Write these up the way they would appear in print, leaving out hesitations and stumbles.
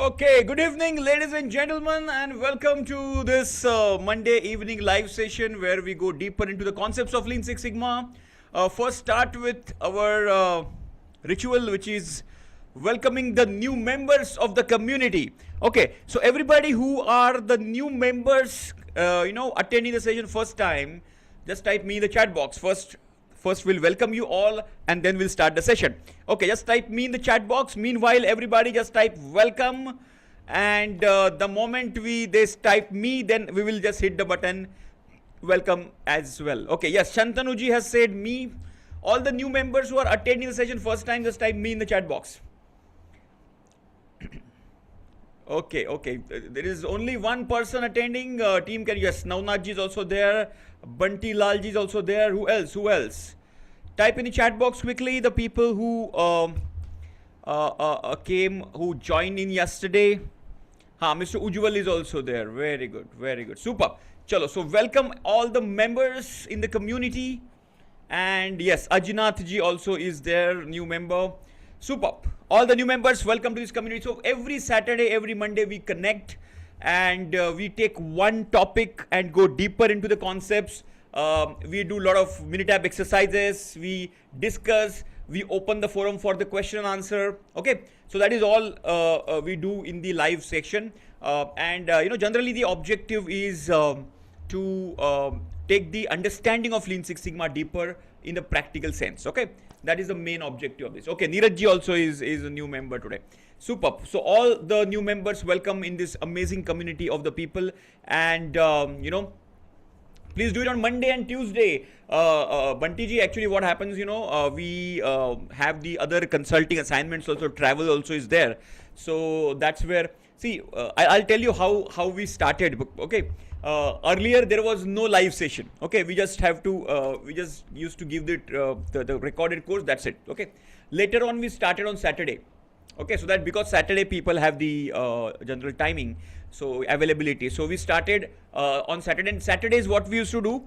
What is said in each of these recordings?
Okay, good evening, ladies and gentlemen, and welcome to this Monday evening live session where we go deeper into the concepts of Lean Six Sigma. First, start with our ritual, which is welcoming the new members of the community. Okay, so everybody who are the new members, attending the session first time, just type me in the chat box. First we'll welcome you all and then we'll start the session. Okay, just type me in the chat box. Meanwhile, everybody just type welcome, and the moment they type me, then we will just hit the button welcome as well. Okay, yes, Shantanuji has said me. All the new members who are attending the session first time, just type me in the chat box. Okay. There is only one person attending. Team can, yes, Navnath is also there. Bunty Lalji is also there. Who else? Type in the chat box quickly the people who who joined in yesterday. Mr. Ujwal is also there. Very good. Super. Chalo. So welcome all the members in the community. And yes, Ajinath ji also is there, new member. Super. All the new members, welcome to this community. So every Saturday, every Monday we connect and we take one topic and go deeper into the concepts. We do a lot of Minitab exercises, we discuss, we open the forum for the question and answer. Okay, so that is all we do in the live section. Generally the objective is to take the understanding of Lean Six Sigma deeper in the practical sense. Okay, that is the main objective of this. Okay, Neeraj ji also is a new member today. Superb. So all the new members, welcome in this amazing community of the people, and please do it on Monday and Tuesday. Bunty ji, actually what happens, we have the other consulting assignments also, travel also is there. So that's where, see, I'll tell you how we started. Okay. Earlier there was no live session. Okay, we just used to give the recorded course. That's it. Okay. Later on we started on Saturday. Okay, so that because Saturday people have the general timing, so availability. So we started on Saturday. And Saturdays what we used to do,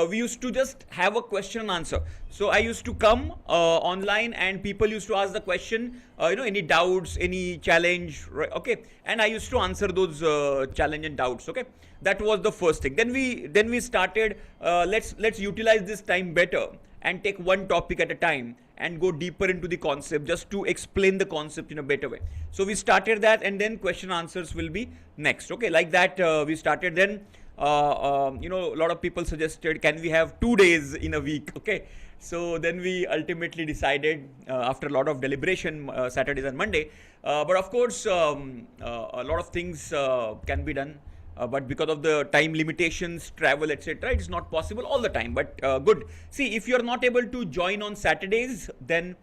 we used to just have a question and answer. So I used to come online and people used to ask the question, any doubts, any challenge, right? Okay, and I used to answer those challenge and doubts. Okay, that was the first thing. Then we started, let's utilize this time better and take one topic at a time and go deeper into the concept just to explain the concept in a better way. So we started that, and then question answers will be next. Okay, like that we started. Then a lot of people suggested, can we have 2 days in a week? Okay, so then we ultimately decided after a lot of deliberation, Saturdays and Monday. But of course, a lot of things can be done. But because of the time limitations, travel, etc., it is not possible all the time. But good. See, if you are not able to join on Saturdays, then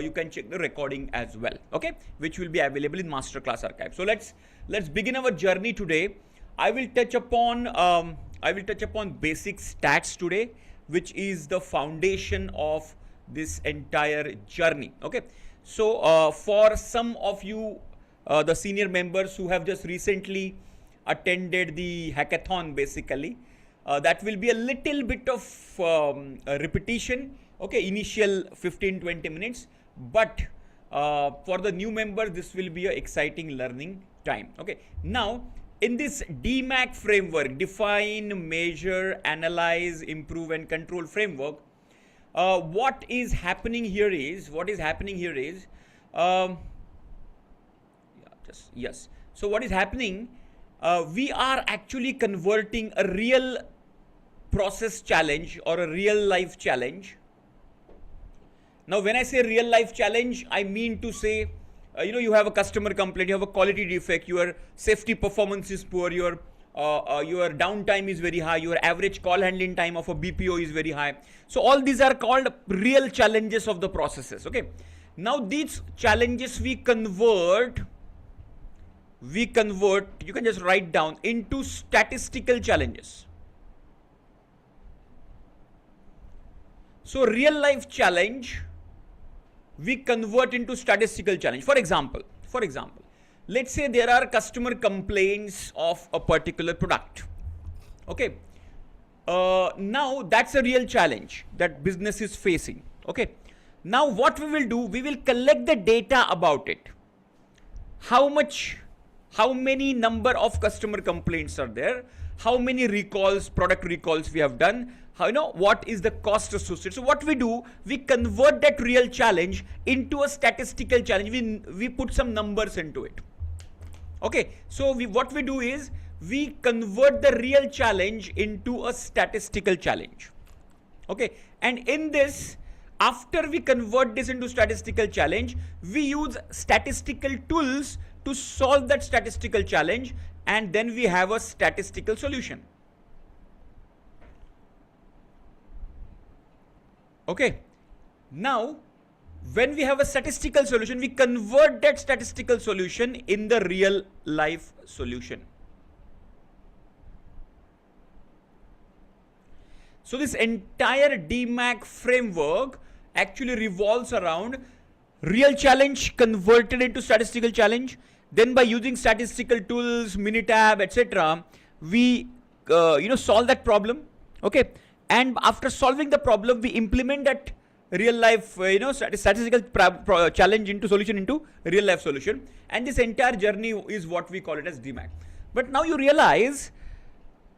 you can check the recording as well. Okay, which will be available in Masterclass Archive. So let's begin our journey today. I will touch upon basic stats today, which is the foundation of this entire journey. Okay, so for some of you, the senior members who have just recently attended the hackathon, basically that will be a little bit of a repetition. Okay, initial 15-20 minutes, but for the new members this will be an exciting learning time. Okay, now in this DMAC framework, define, measure, analyze, improve and control framework, what is happening here is yes, so what is happening, we are actually converting a real process challenge or a real life challenge. Now when I say real life challenge, I mean to say, you have a customer complaint, you have a quality defect, your safety performance is poor, your downtime is very high, your average call handling time of a BPO is very high. So all these are called real challenges of the processes. Okay, now these challenges we convert, you can just write down, into statistical challenges. So real life challenge we convert into statistical challenge. For example, let's say there are customer complaints of a particular product. Okay, now that's a real challenge that business is facing. Okay, now what we will do, we will collect the data about it. How much how many number of customer complaints are there, how many recalls, product recalls we have done, how, what is the cost associated. So what we do, we convert that real challenge into a statistical challenge. We put some numbers into it. Okay, so what we do is we convert the real challenge into a statistical challenge. Okay, and in this, after we convert this into statistical challenge, we use statistical tools to solve that statistical challenge, and then we have a statistical solution. Okay, now when we have a statistical solution, we convert that statistical solution in the real life solution. So this entire DMAC framework actually revolves around real challenge converted into statistical challenge. Then by using statistical tools, Minitab, etc., we solve that problem. Okay, and after solving the problem, we implement that real life statistical challenge into solution into real life solution, and this entire journey is what we call it as DMAC. But now you realize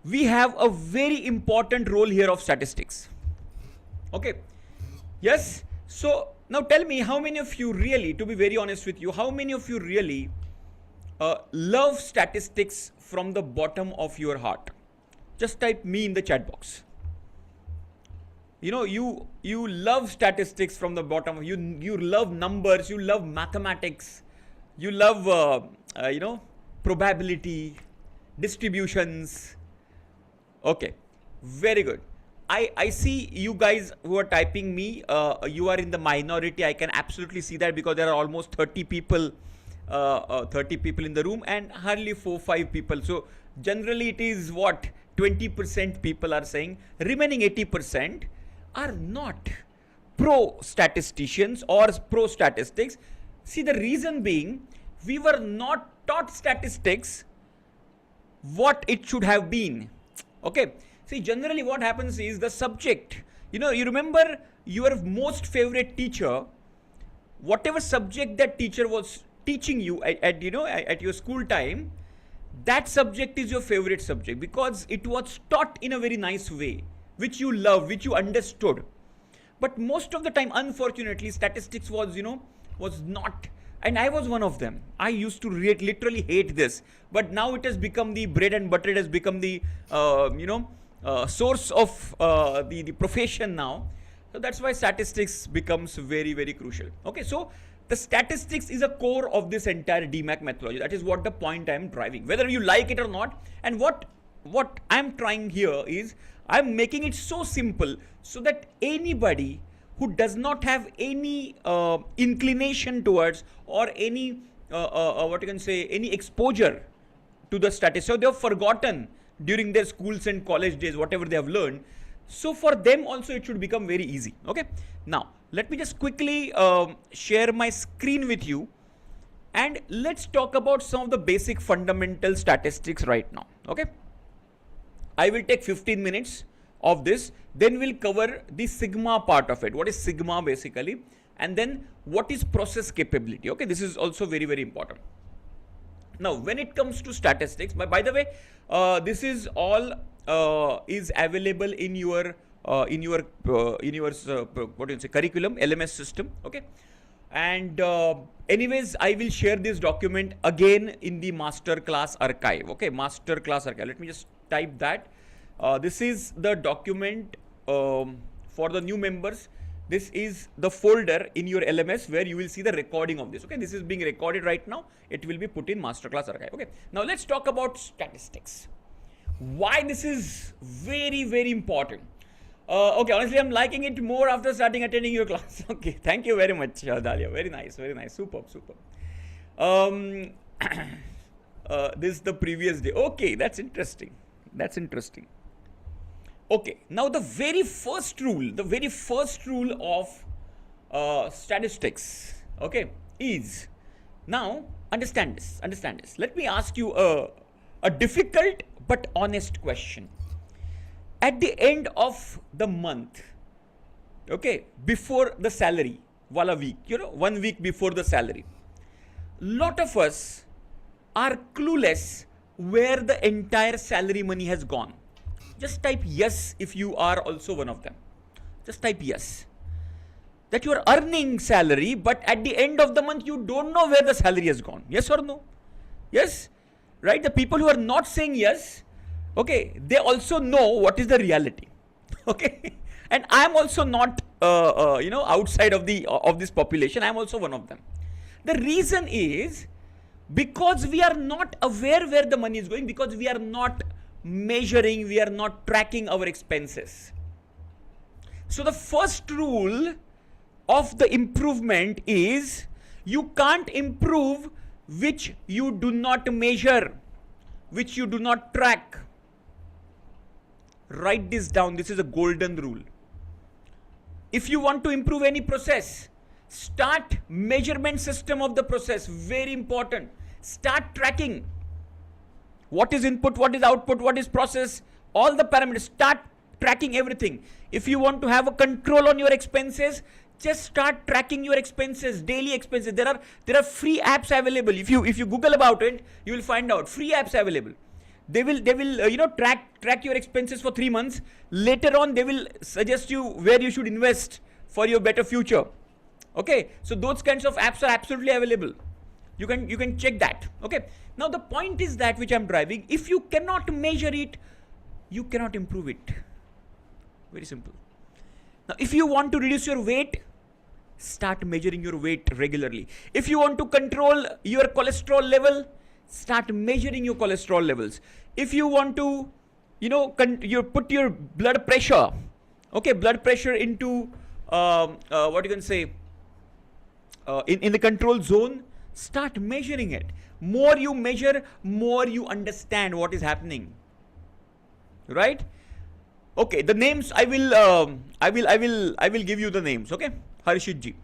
we have a very important role here of statistics. Okay, yes. So now tell me, how many of you really, to be very honest with you, how many of you really love statistics from the bottom of your heart? Just type me in the chat box. You love statistics from the bottom. You love numbers. You love mathematics. You love probability, distributions. Okay, very good. I see you guys who are typing me. You are in the minority. I can absolutely see that, because there are almost 30 people, 30 people in the room, and hardly 4-5 people. So generally it is what 20% people are saying. Remaining 80% are not pro statisticians or pro statistics. See, the reason being, we were not taught statistics what it should have been. Okay, see, generally what happens is the subject, you remember your most favorite teacher, whatever subject that teacher was teaching you at your school time, that subject is your favorite subject because it was taught in a very nice way, which you loved, which you understood. But most of the time, unfortunately, statistics was not, and I was one of them. I used to literally hate this, but now it has become the bread and butter. It has become the source of the profession now. So that's why statistics becomes very, very crucial. Okay, so the statistics is a core of this entire DMAC methodology. That is what the point I'm driving, whether you like it or not. And what I'm trying here is I'm making it so simple so that anybody who does not have any inclination towards or any any exposure to the statistics, so they have forgotten during their schools and college days whatever they have learned. So for them also it should become very easy. Okay, now let me just quickly share my screen with you, and let's talk about some of the basic fundamental statistics right now. Okay, I will take 15 minutes of this, then we'll cover the sigma part of it. What is sigma basically? And then what is process capability? Okay, this is also very, very important. Now, when it comes to statistics, by the way, this is all is available in your curriculum, LMS system. Okay, and anyways, I will share this document again in the masterclass archive. Okay, masterclass archive. Let me just type that. This is the document for the new members. This is the folder in your LMS where you will see the recording of this. Okay, this is being recorded right now. It will be put in masterclass archive. Okay, now let's talk about statistics. Why this is very, very important. Okay, honestly, I'm liking it more after starting attending your class. Okay, thank you very much, Dalia. Very nice, superb. This is the previous day. Okay, that's interesting. Okay, now the very first rule of statistics, okay, is, now understand this. Let me ask you a difficult but honest question. At the end of the month, okay, before the salary, wala week, 1 week before the salary, lot of us are clueless where the entire salary money has gone. Just type yes if you are also one of them. Just type yes. That you are earning salary, but at the end of the month, you don't know where the salary has gone. Yes or no? Yes? Right? The people who are not saying yes, okay, they also know what is the reality. Okay? And I am also not, outside of this population. I am also one of them. The reason is because we are not aware where the money is going, because we are not measuring, we are not tracking our expenses. So the first rule of the improvement is you can't improve which you do not measure, which you do not track. Write this down. This is a golden rule. If you want to improve any process, start measurement system of the process. Very important. Start tracking. What is input, what is output, what is process, all the parameters. Start tracking everything. If you want to have a control on your expenses, just start tracking your expenses, daily expenses. There are free apps available. If you Google about it, you will find out free apps available. They will track your expenses for 3 months. Later on, they will suggest you where you should invest for your better future. Okay, so those kinds of apps are absolutely available. You can check that. Okay. Now the point is that which I'm driving. If you cannot measure it, you cannot improve it. Very simple. Now, if you want to reduce your weight, start measuring your weight regularly. If you want to control your cholesterol level, start measuring your cholesterol levels. If you want to, put your blood pressure, blood pressure into what you can say in the control zone, start measuring it. More you measure, more you understand what is happening. Right? Okay, the names I will give you the names. Okay, Harshit ji.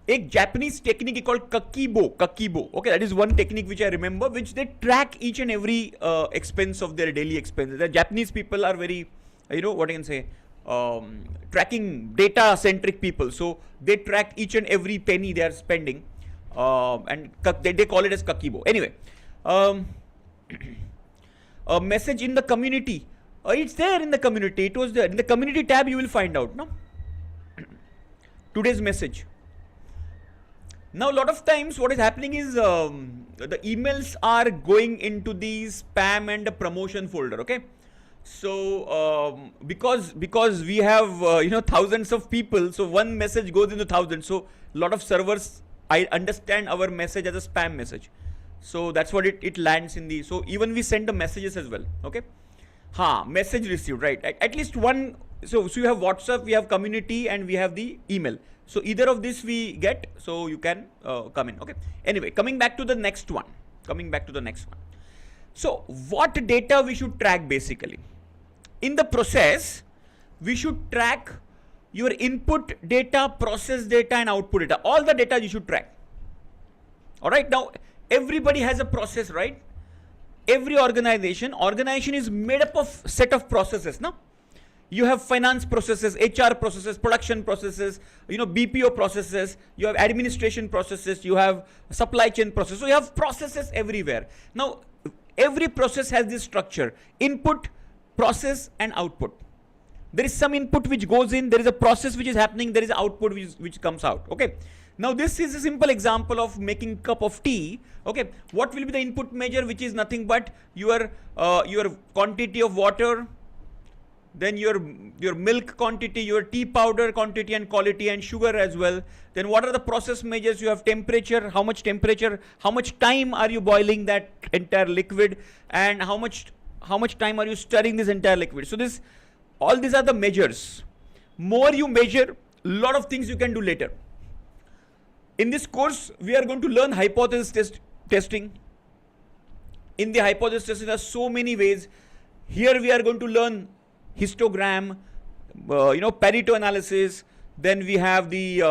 एक Japanese technique called Kakibo. Okay, that is one technique which I remember, which they track each and every expense of their daily expenses. The Japanese people are very, what I can say, tracking data centric people. So they track each and every penny they are spending, and they call it as Kakibo. Anyway, a message in the community. It's there in the community. It was there in the community tab. You will find out. No. Today's message. Now, a lot of times what is happening is the emails are going into the spam and the promotion folder. Okay. So because we have thousands of people, so one message goes into thousands. So a lot of servers understand our message as a spam message. So that's what it lands in the. So even we send the messages as well. Okay. Message received, right? At least one. So you have WhatsApp, we have community, and we have the email. So either of this we get, so you can come in. Okay. Anyway, coming back to the next one. So what data we should track basically? In the process, we should track your input data, process data, and output data. All the data you should track. All right. Now everybody has a process, right? Every organization is made up of set of processes. No. You have finance processes, HR processes, production processes, BPO processes, you have administration processes, you have supply chain processes. So you have processes everywhere. Now, every process has this structure: input, process, and output. There is some input which goes in, there is a process which is happening, there is output which comes out. Okay. Now, this is a simple example of making a cup of tea. Okay. What will be the input measure, which is nothing but your quantity of water, then your milk quantity, your tea powder quantity and quality, and sugar as well. Then what are the process measures? You have temperature, how much time are you boiling that entire liquid, and how much time are you stirring this entire liquid. So all these are the measures. More you measure, a lot of things you can do later. In this course, we are going to learn hypothesis testing. In the hypothesis testing, there are so many ways. Here we are going to learn histogram, Pareto analysis. Then we have the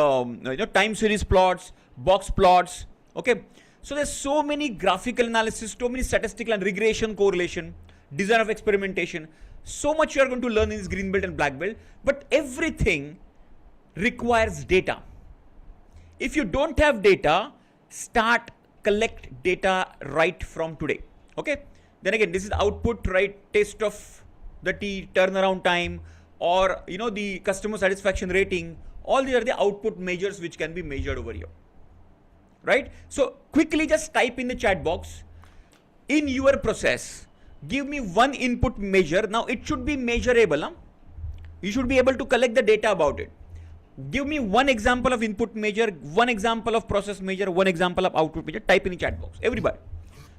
time series plots, box plots. Okay, so there's so many graphical analysis, so many statistical and regression, correlation, design of experimentation. So much you are going to learn in this green belt and black belt. But everything requires data. If you don't have data, start collect data right from today. Okay. Then again, this is output, right? Taste of the tea, turnaround time, or the customer satisfaction rating. All these are the output measures which can be measured over here. Right? So quickly just type in the chat box, in your process, give me one input measure. Now it should be measurable. Huh? You should be able to collect the data about it. Give me one example of input measure, one example of process measure, one example of output measure. Type in the chat box. Everybody.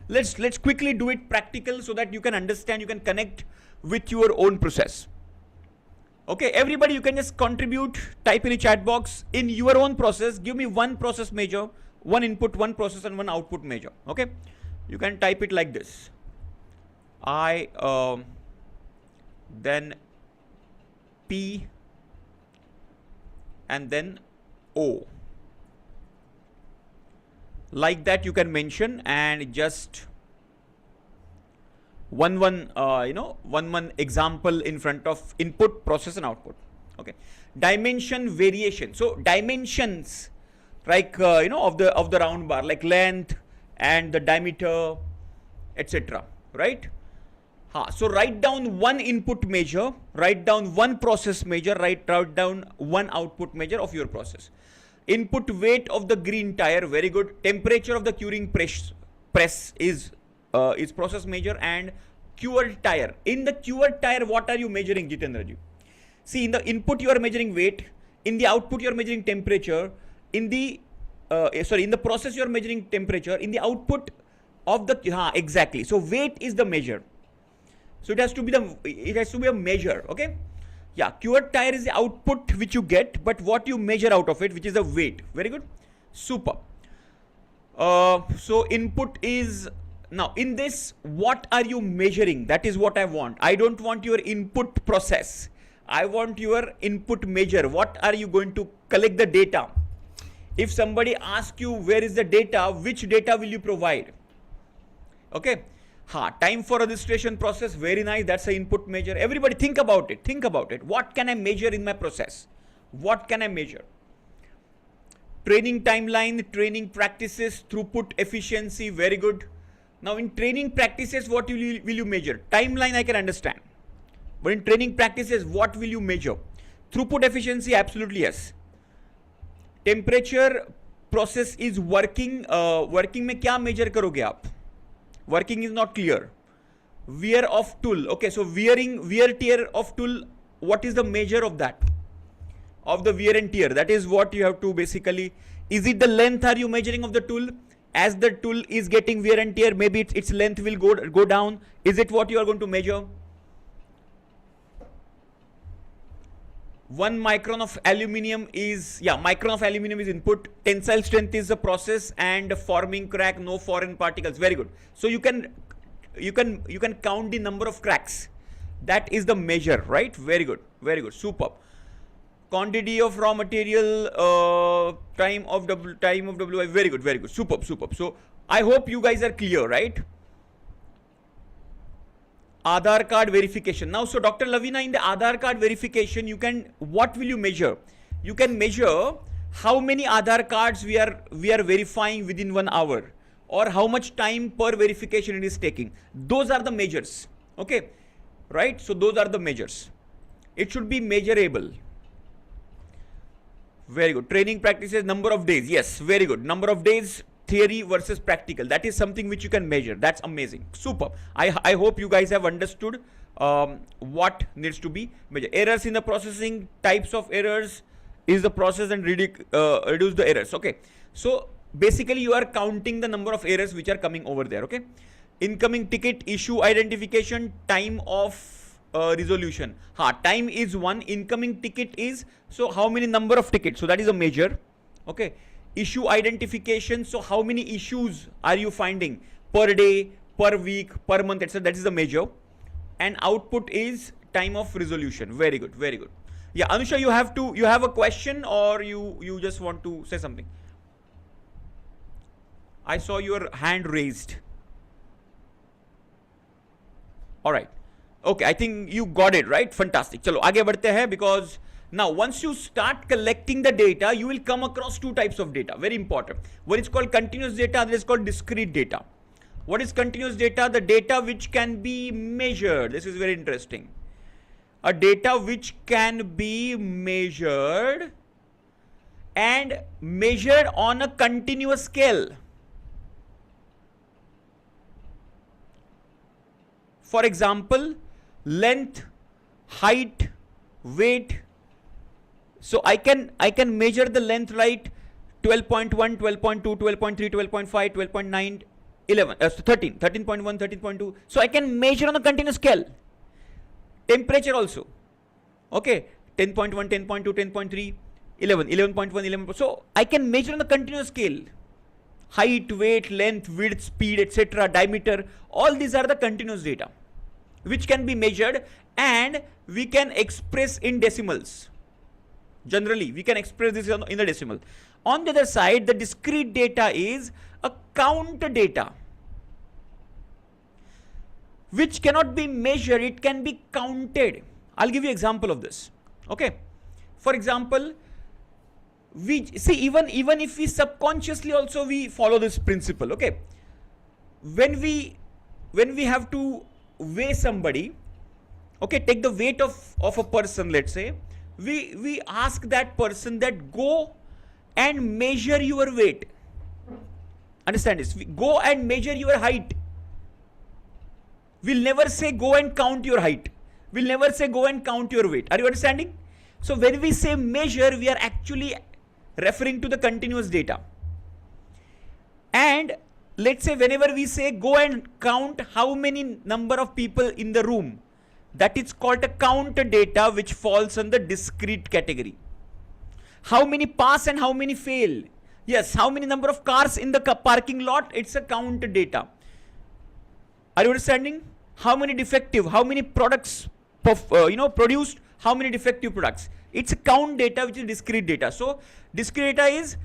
Let's quickly do it practical so that you can understand, you can connect with your own process. Okay, everybody, you can just contribute, type in the chat box, in your own process, give me one process measure, one input, one process, and one output measure. Okay, you can type it like this. Then P, and then O. Like that you can mention, and just one example in front of input, process, and output. Okay, dimension variation. So dimensions, like of the round bar, like length and the diameter, etc. Right? So write down one input measure, write down one process measure, write down one output measure of your process. Input weight of the green tire, very good. Temperature of the curing press is process measure, and cured tire. In the cured tire, what are you measuring, Jitendra ji? See, in the input you are measuring weight, in the output you are measuring temperature, in the process you are measuring temperature, in the output of the exactly. So weight is the measure. So it has to be a measure. Okay. Yeah, cured tire is the output which you get, but what you measure out of it, which is the weight. Very good. Super. So input is, now in this, what are you measuring? That is what I want. I don't want your input process. I want your input measure. What are you going to collect the data? If somebody asks you where is the data, which data will you provide? Okay. Time for registration process, very nice. That's the input measure. Everybody think about it. Think about it. What can I measure in my process? What can I measure? Training timeline, training practices, throughput, efficiency, very good. Now in training practices, what will you measure? Timeline I can understand. But in training practices, what will you measure? Throughput efficiency, absolutely yes. Temperature process is working. Working में क्या measure करोगे आप? Working is not clear. Wear of tool. Okay, so wear tear of tool. What is the measure of that? Of the wear and tear. That is what you have to basically. Is it the length are you measuring of the tool? As the tool is getting wear and tear, maybe its length will go down. Is it what you are going to measure? 1 micron of aluminium is, micron of aluminium is input. Tensile strength is the process, and forming crack, no foreign particles. Very good. So you can count the number of cracks. That is the measure, right? Very good. Very good. Superb. Quantity of raw material, time of WI. Very good. Very good. Superb. Superb. So I hope you guys are clear, right? Aadhaar card verification. Now, so Dr. Lavina, in the Aadhaar card verification, what will you measure? You can measure how many Aadhaar cards we are verifying within 1 hour, or how much time per verification it is taking. Those are the measures. Okay. Right. So those are the measures. It should be measurable. Very good. Training practices, number of days. Yes. Very good. Number of days. Theory versus practical. That is something which you can measure. That's amazing. Super. I hope you guys have understood what needs to be measured. Errors in the processing, types of errors, is the process and reduce the errors. Okay. So basically you are counting the number of errors which are coming over there. Okay. Incoming ticket, issue identification, time of resolution. Time is 1. Incoming ticket is, so how many number of tickets? So that is a measure. Okay. Issue identification, so how many issues are you finding per day, per week, per month, etc. That is the measure. And output is time of resolution. Very good, very good. Yeah, Anusha, you have a question, or you just want to say something? I saw your hand raised. All right. Okay, I think you got it, right? Fantastic. Chalo, आगे बढ़ते हैं, because Now, once you start collecting the data, you will come across two types of data. Very important. One is called continuous data, other is called discrete data. What is continuous data? The data which can be measured. This is very interesting. A data which can be measured and measured on a continuous scale. For example, length, height, weight. So I can measure the length, right? 12.1, 12.2, 12.3, 12.5, 12.9, 11, 13, 13.1, 13.2. So I can measure on a continuous scale. Temperature also. Okay, 10.1, 10.2, 10.3, 11, 11.1, 11. So I can measure on a continuous scale. Height, weight, length, width, speed, etc., diameter. All these are the continuous data which can be measured and we can express in decimals. Generally, we can express this in the decimal. On the other side, the discrete data is a count data which cannot be measured, it can be counted. I'll give you an example of this. Okay. For example, we see even if we subconsciously also we follow this principle. Okay. When we have to weigh somebody, okay, take the weight of a person, let's say, we ask that person that go and measure your weight. Understand this? Go and measure your height. We'll never say go and count your height. We'll never say go and count your weight. Are you understanding? So when we say measure, we are actually referring to the continuous data. And let's say whenever we say go and count how many number of people in the room, that is called a count data which falls on the discrete category. How many pass and how many fail? Yes, how many number of cars in the parking lot? It's a count data. Are you understanding? How many defective? How many products produced? How many defective products? It's a count data which is discrete data. So discrete data is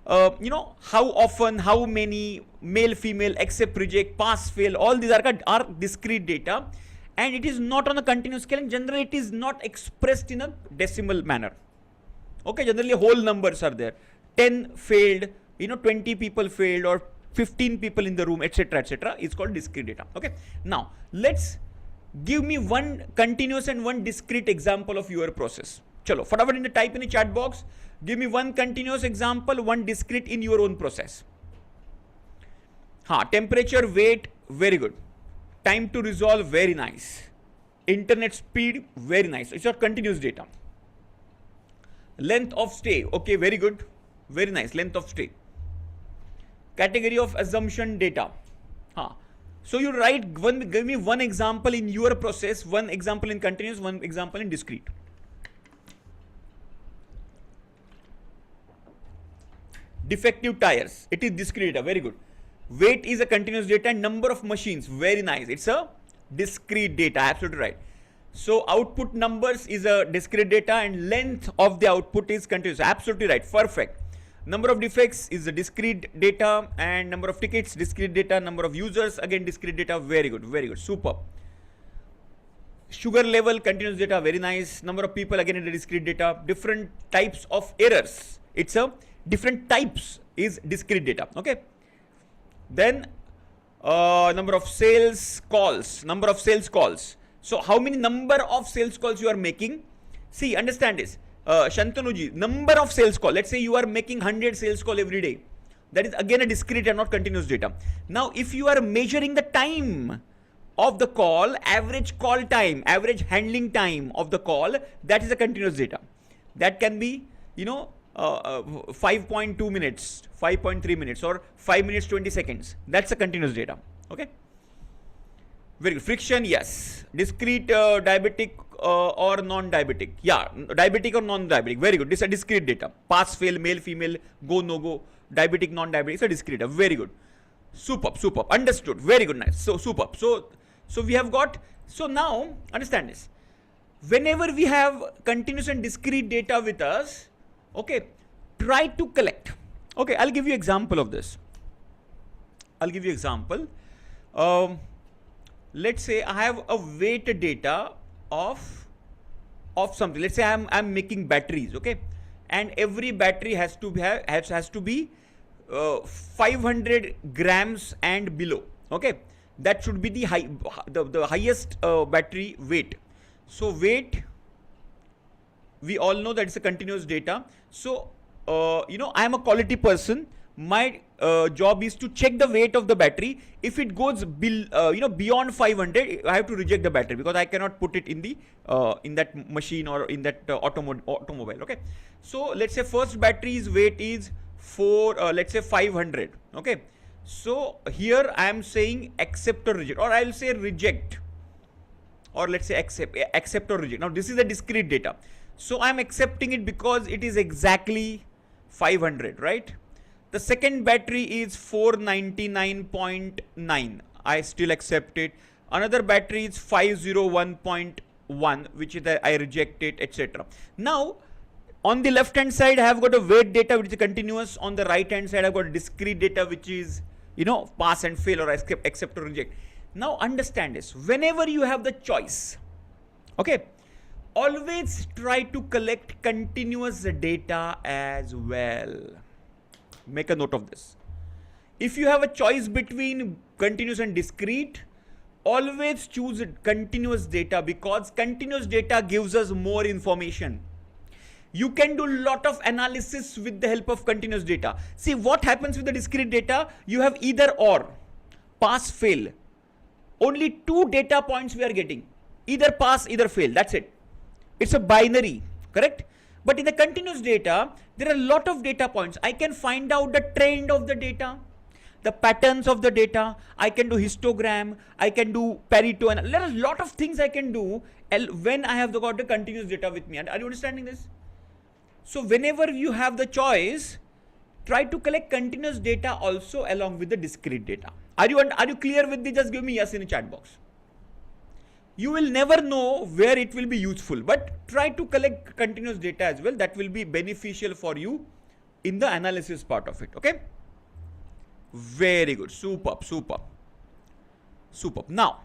how often, how many, male, female, accept, reject, pass, fail. All these are discrete data, and it is not on a continuous scale. And generally, it is not expressed in a decimal manner. Okay, generally whole numbers are there. 10 failed, 20 people failed, or 15 people in the room, etc., etc. It's called discrete data. Okay. Now let's give me one continuous and one discrete example of your process. Chalo, fatapat in the type in the chat box. Give me one continuous example, one discrete in your own process. Temperature, weight, very good. Time to resolve, very nice. Internet speed, very nice. It's your continuous data. Length of stay, okay, very good. Very nice, length of stay. Category of assumption data. So you write give me one example in your process, one example in continuous, one example in discrete. Defective tires, it is discrete data, very good. Weight is a continuous data, and number of machines, very nice. It's a discrete data, absolutely right. So output numbers is a discrete data, and length of the output is continuous, absolutely right, perfect. Number of defects is a discrete data, and number of tickets, discrete data, number of users, again discrete data, very good, super. Sugar level, continuous data, very nice. Number of people, again in the discrete data. Different types of errors, it's a different types is discrete data, okay. Then number of sales calls, So how many number of sales calls you are making? See, understand this. Shantanu ji, number of sales call. Let's say you are making 100 sales call every day. That is again a discrete and not continuous data. Now, if you are measuring the time of the call, average call time, average handling time of the call, that is a continuous data. That can be, 5.2 minutes, 5.3 minutes, or 5 minutes 20 seconds. That's a continuous data. Okay. Very good. Friction, yes. Discrete, diabetic or non-diabetic. Yeah, diabetic or non-diabetic. Very good. This is a discrete data. Pass, fail, male, female, go, no go, diabetic, non-diabetic. It's a discrete data. Very good. Superb. Understood. Very good. Nice. So superb. So we have got. So now understand this. Whenever we have continuous and discrete data with us, okay, try to collect. Okay, I'll give you example of this. Let's say I have a weight data of of something. Let's say I'm making batteries, okay, and every battery has to be 500 grams and below, okay. That should be the highest battery weight. So weight, we all know that it's a continuous data. So I am a quality person. My job is to check the weight of the battery. If it goes beyond 500, I have to reject the battery, because I cannot put it in the in that machine or in that automobile. Okay. So let's say first battery's weight is let's say 500. Okay. So here I am saying accept or reject, or I'll say reject, or let's say accept or reject. Now this is the discrete data. So I'm accepting it because it is exactly 500, right? The second battery is 499.9. I still accept it. Another battery is 501.1, which is I reject it, etc. Now, on the left hand side, I have got a weight data which is continuous. On the right hand side, I've got discrete data which is, pass and fail, or accept or reject. Now, understand this. Whenever you have the choice, okay, always try to collect continuous data as well. Make a note of this. If you have a choice between continuous and discrete, always choose continuous data, because continuous data gives us more information. You can do a lot of analysis with the help of continuous data. See what happens with the discrete data. You have either or, pass, fail. Only two data points we are getting. Either pass, either fail. That's it. It's a binary, correct? But in the continuous data, there are a lot of data points. I can find out the trend of the data, the patterns of the data. I can do histogram. I can do Pareto, and there are a lot of things I can do when I have got the continuous data with me. Are you understanding this? So whenever you have the choice, try to collect continuous data also along with the discrete data. Are you clear with this? Just give me yes in the chat box. You will never know where it will be useful, but try to collect continuous data as well. That will be beneficial for you in the analysis part of it. Okay. Very good. Superb. Now,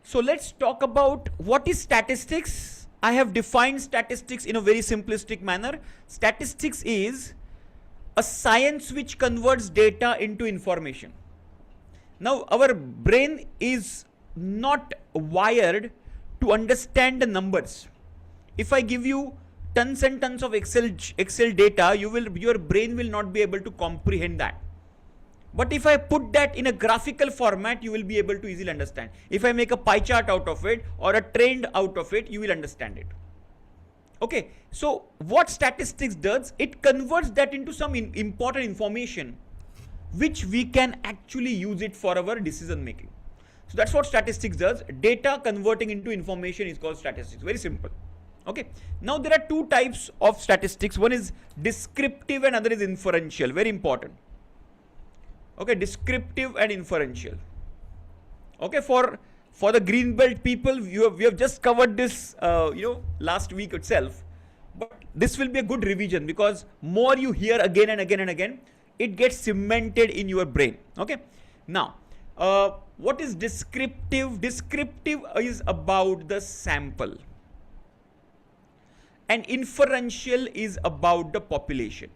so let's talk about what is statistics. I have defined statistics in a very simplistic manner. Statistics is a science which converts data into information. Now, our brain is not wired to understand the numbers. If I give you tons and tons of Excel data, your brain will not be able to comprehend that. But if I put that in a graphical format, you will be able to easily understand. If I make a pie chart out of it or a trend out of it, you will understand it. Okay, so what statistics does, it converts that into some important information which we can actually use it for our decision making. So that's what statistics does. Data converting into information is called statistics. Very simple. Okay. Now there are two types of statistics. One is descriptive and other is inferential. Very important. Okay, descriptive and inferential. Okay, for the green belt people, we have just covered this last week itself. But this will be a good revision, because more you hear again and again and again, it gets cemented in your brain. Okay. Now, what is descriptive? Descriptive is about the sample, and inferential is about the population.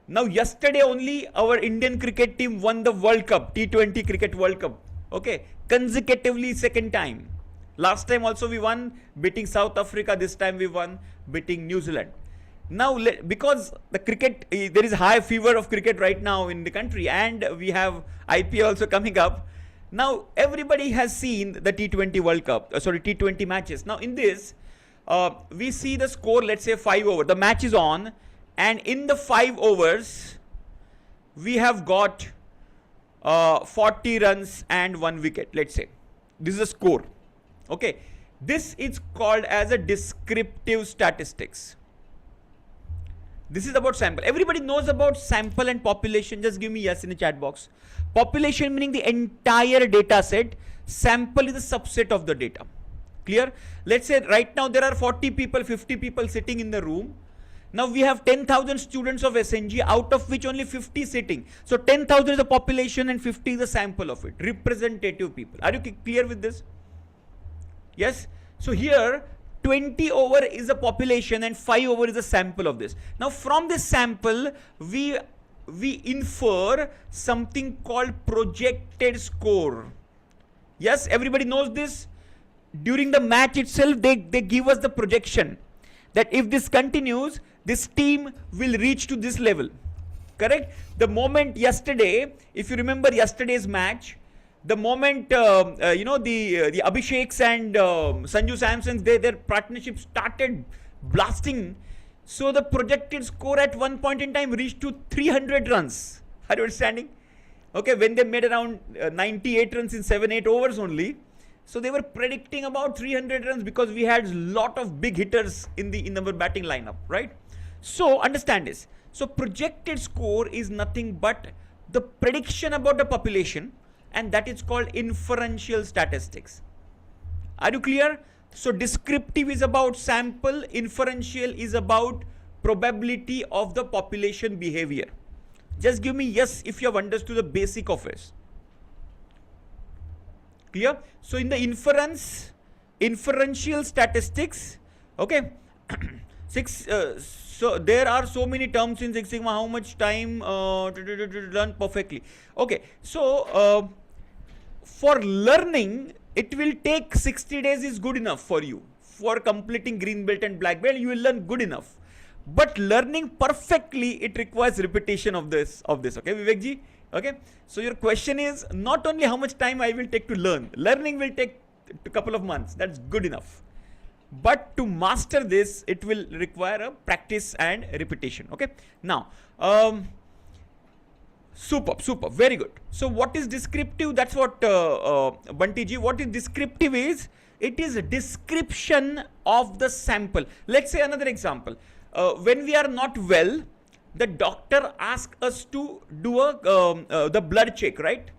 Now, yesterday only our Indian cricket team won the World Cup, T20 Cricket World Cup. Okay, consecutively second time. Last time also we won, beating South Africa. This time we won, beating New Zealand. Now, because the cricket, there is high fever of cricket right now in the country, and we have IPL also coming up. Now, everybody has seen the T20 World Cup, T20 matches. Now, in this, we see the score, let's say 5 overs. The match is on, and in the 5 overs, we have got 40 runs and 1 wicket, let's say. This is a score. Okay. This is called as a descriptive statistics. This is about sample. Everybody knows about sample and population. Just give me yes in the chat box. Population meaning the entire data set. Sample is a subset of the data. Clear? Let's say right now there are 40 people, 50 people sitting in the room. Now we have 10,000 students of SNG, out of which only 50 sitting. So 10,000 is the population and 50 is the sample of it. Representative people. Are you clear with this? Yes? So here 20 over is a population and 5 over is a sample of this. Now from this sample we infer something called projected score. Yes, everybody knows this. During the match itself, they give us the projection that if this continues, this team will reach to this level. Correct? The moment yesterday, if you remember yesterday's match, the moment the Abhisheks and Sanju Samsons, their partnership started blasting. So the projected score at one point in time reached to 300 runs. Are you understanding? Okay, when they made around 98 runs in 7-8 overs only. So they were predicting about 300 runs because we had a lot of big hitters in our batting lineup, right? So understand this. So projected score is nothing but the prediction about the population, and that is called inferential statistics. Are you clear? So descriptive is about sample, inferential is about probability of the population behavior. Just give me yes if you have understood the basic of it. Clear? So in the inferential statistics, okay, so there are so many terms in Six Sigma. How much time to learn perfectly? Okay, so for learning, it will take 60 days is good enough for you. For completing green belt and black belt, you will learn good enough. But learning perfectly, it requires repetition of this. Okay, Vivek ji? Okay, so your question is not only how much time I will take to learn. Learning will take a couple of months. That's good enough. But to master this, it will require a practice and repetition. Okay. Now, super, very good. So what is descriptive? That's what Bunty ji. What is descriptive is? It is a description of the sample. Let's say another example. When we are not well, the doctor asks us to do the blood check, right?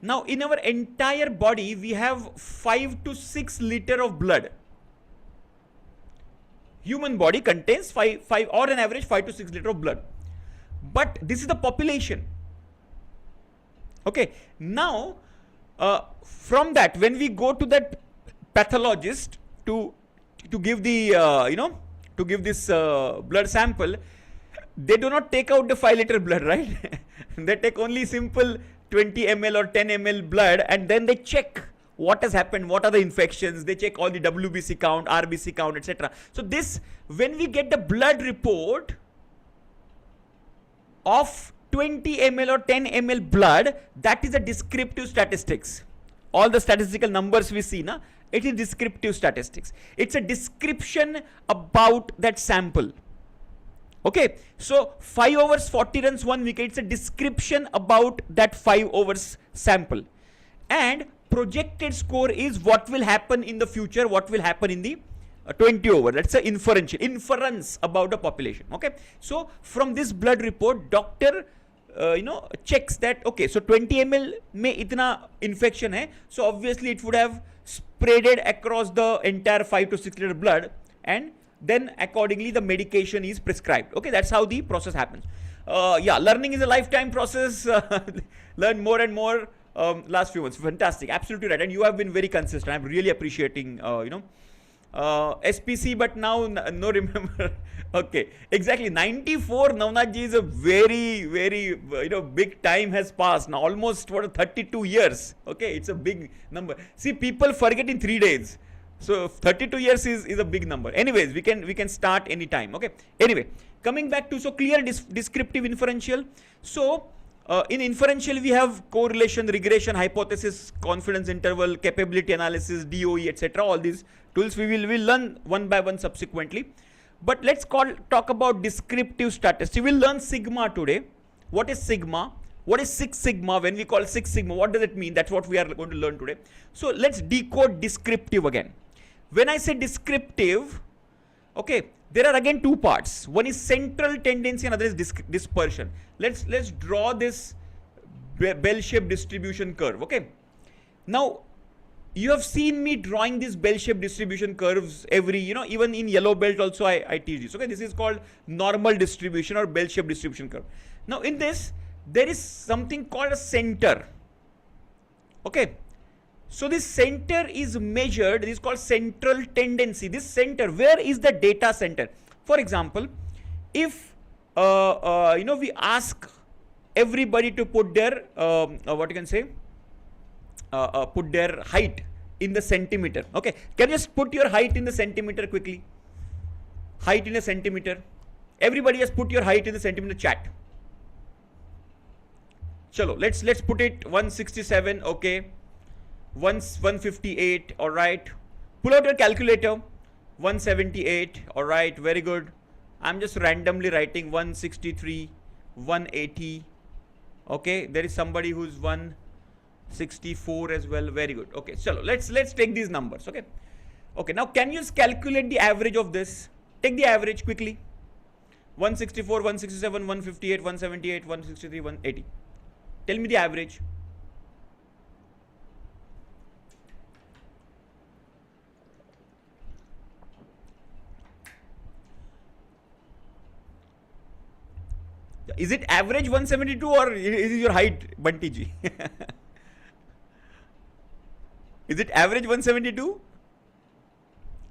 Now, in our entire body, we have 5 to 6 liters of blood. Human body contains 5 or an average 5 to 6 liters of blood. But this is the population. Okay. Now, from that, when we go to that pathologist to give the to give this blood sample, they do not take out the 5 liter blood, right? They take only simple 20 ml or 10 ml blood, and then they check what has happened, what are the infections, they check all the WBC count, RBC count, etc. So this, when we get the blood report of 20 ml or 10 ml blood, that is a descriptive statistics. All the statistical numbers we see, it is descriptive statistics. It's a description about that sample. Okay, so 5 overs, 40 runs, 1 wicket. It's a description about that 5 overs sample. And projected score is what will happen in the future, what will happen in the 20 over. That's an inference about the population. Okay, so from this blood report, doctor checks that, okay, so 20 ml mein itna infection hai, so obviously it would have spreaded across the entire 5 to 6 liter blood, and then accordingly the medication is prescribed. Okay, that's how the process happens. Yeah, learning is a lifetime process. Learn more and more. Last few months, fantastic, absolutely right, and you have been very consistent. I'm really appreciating SPC, but now no remember. Okay, exactly, 94, Navnath ji, is a very big time has passed now, almost 32 years. Okay, it's a big number. See, people forget in 3 days. So 32 years is a big number. Anyways, we can start anytime. Okay. Anyway, coming back to, so clear descriptive inferential. So in inferential we have correlation, regression, hypothesis, confidence interval, capability analysis, DOE, etc. All these tools we will learn one by one subsequently. But let's talk about descriptive statistics. We'll learn sigma today. What is sigma? What is Six Sigma? When we call Six Sigma, what does it mean? That's what we are going to learn today. So let's decode descriptive again. When I say descriptive, okay, there are again two parts. One is central tendency, and other is dispersion. Let's draw this bell-shaped distribution curve. Okay. Now, you have seen me drawing these bell-shaped distribution curves every, even in yellow belt also I teach this. Okay, this is called normal distribution or bell-shaped distribution curve. Now, in this, there is something called a center. Okay. So this center is measured, this is called central tendency. This center, where is the data center? For example, if we ask everybody to put their what you can say, put their height in the centimeter. Okay, can you just put your height in the centimeter quickly? Height in a centimeter. Everybody has put your height in the centimeter chat. Chalo, let's put it 167. Okay, 158. All right. Pull out your calculator. 178. All right. Very good. I'm just randomly writing 163, 180. Okay, there is somebody who's 164 as well. Very good. Okay, chalo, let's take these numbers. Okay. Okay, now can you just calculate the average of this? Take the average quickly. 164, 167, 158, 178, 163, 180. Tell me the average. Is it average 172 or is it your height, Bunty ji? Is it average 172?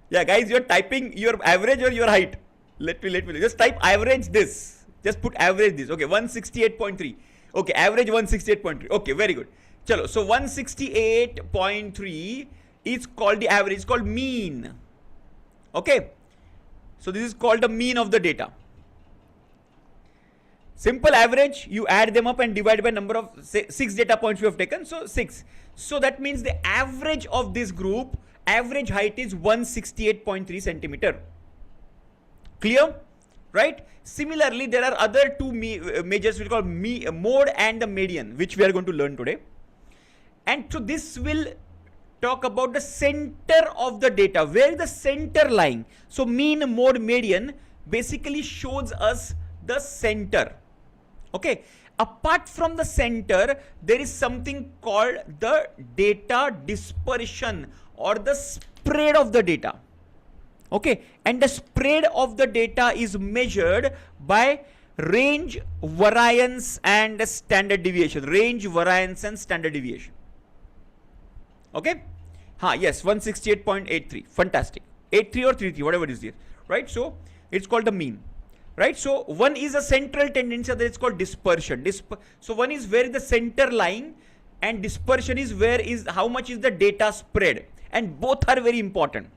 Yeah, guys, you're typing your average or your height. Let me just type average this. Just put average this. Okay, 168.3. Okay, average 168.3. Okay, very good. Chalo, so 168.3 is called the average. It's called mean. Okay, so this is called the mean of the data. Simple average, you add them up and divide by number of, say, 6 data points we have taken. So 6. So that means the average of this group, average height is 168.3 centimeter. Clear? Right? Similarly, there are other two measures we call mode and the median, which we are going to learn today. And so this will talk about the center of the data. Where is the center lying? So mean, mode, median basically shows us the center. Okay. Apart from the center, there is something called the data dispersion or the spread of the data. Okay, and the spread of the data is measured by range, variance and standard deviation. Range, variance and standard deviation. Okay, yes, 168.83. Fantastic. 83 or 33, whatever it is there. Right, so it's called the mean. Right, so one is a central tendency, other is called dispersion. So one is where is the center lying, and dispersion is where is how much is the data spread, and both are very important.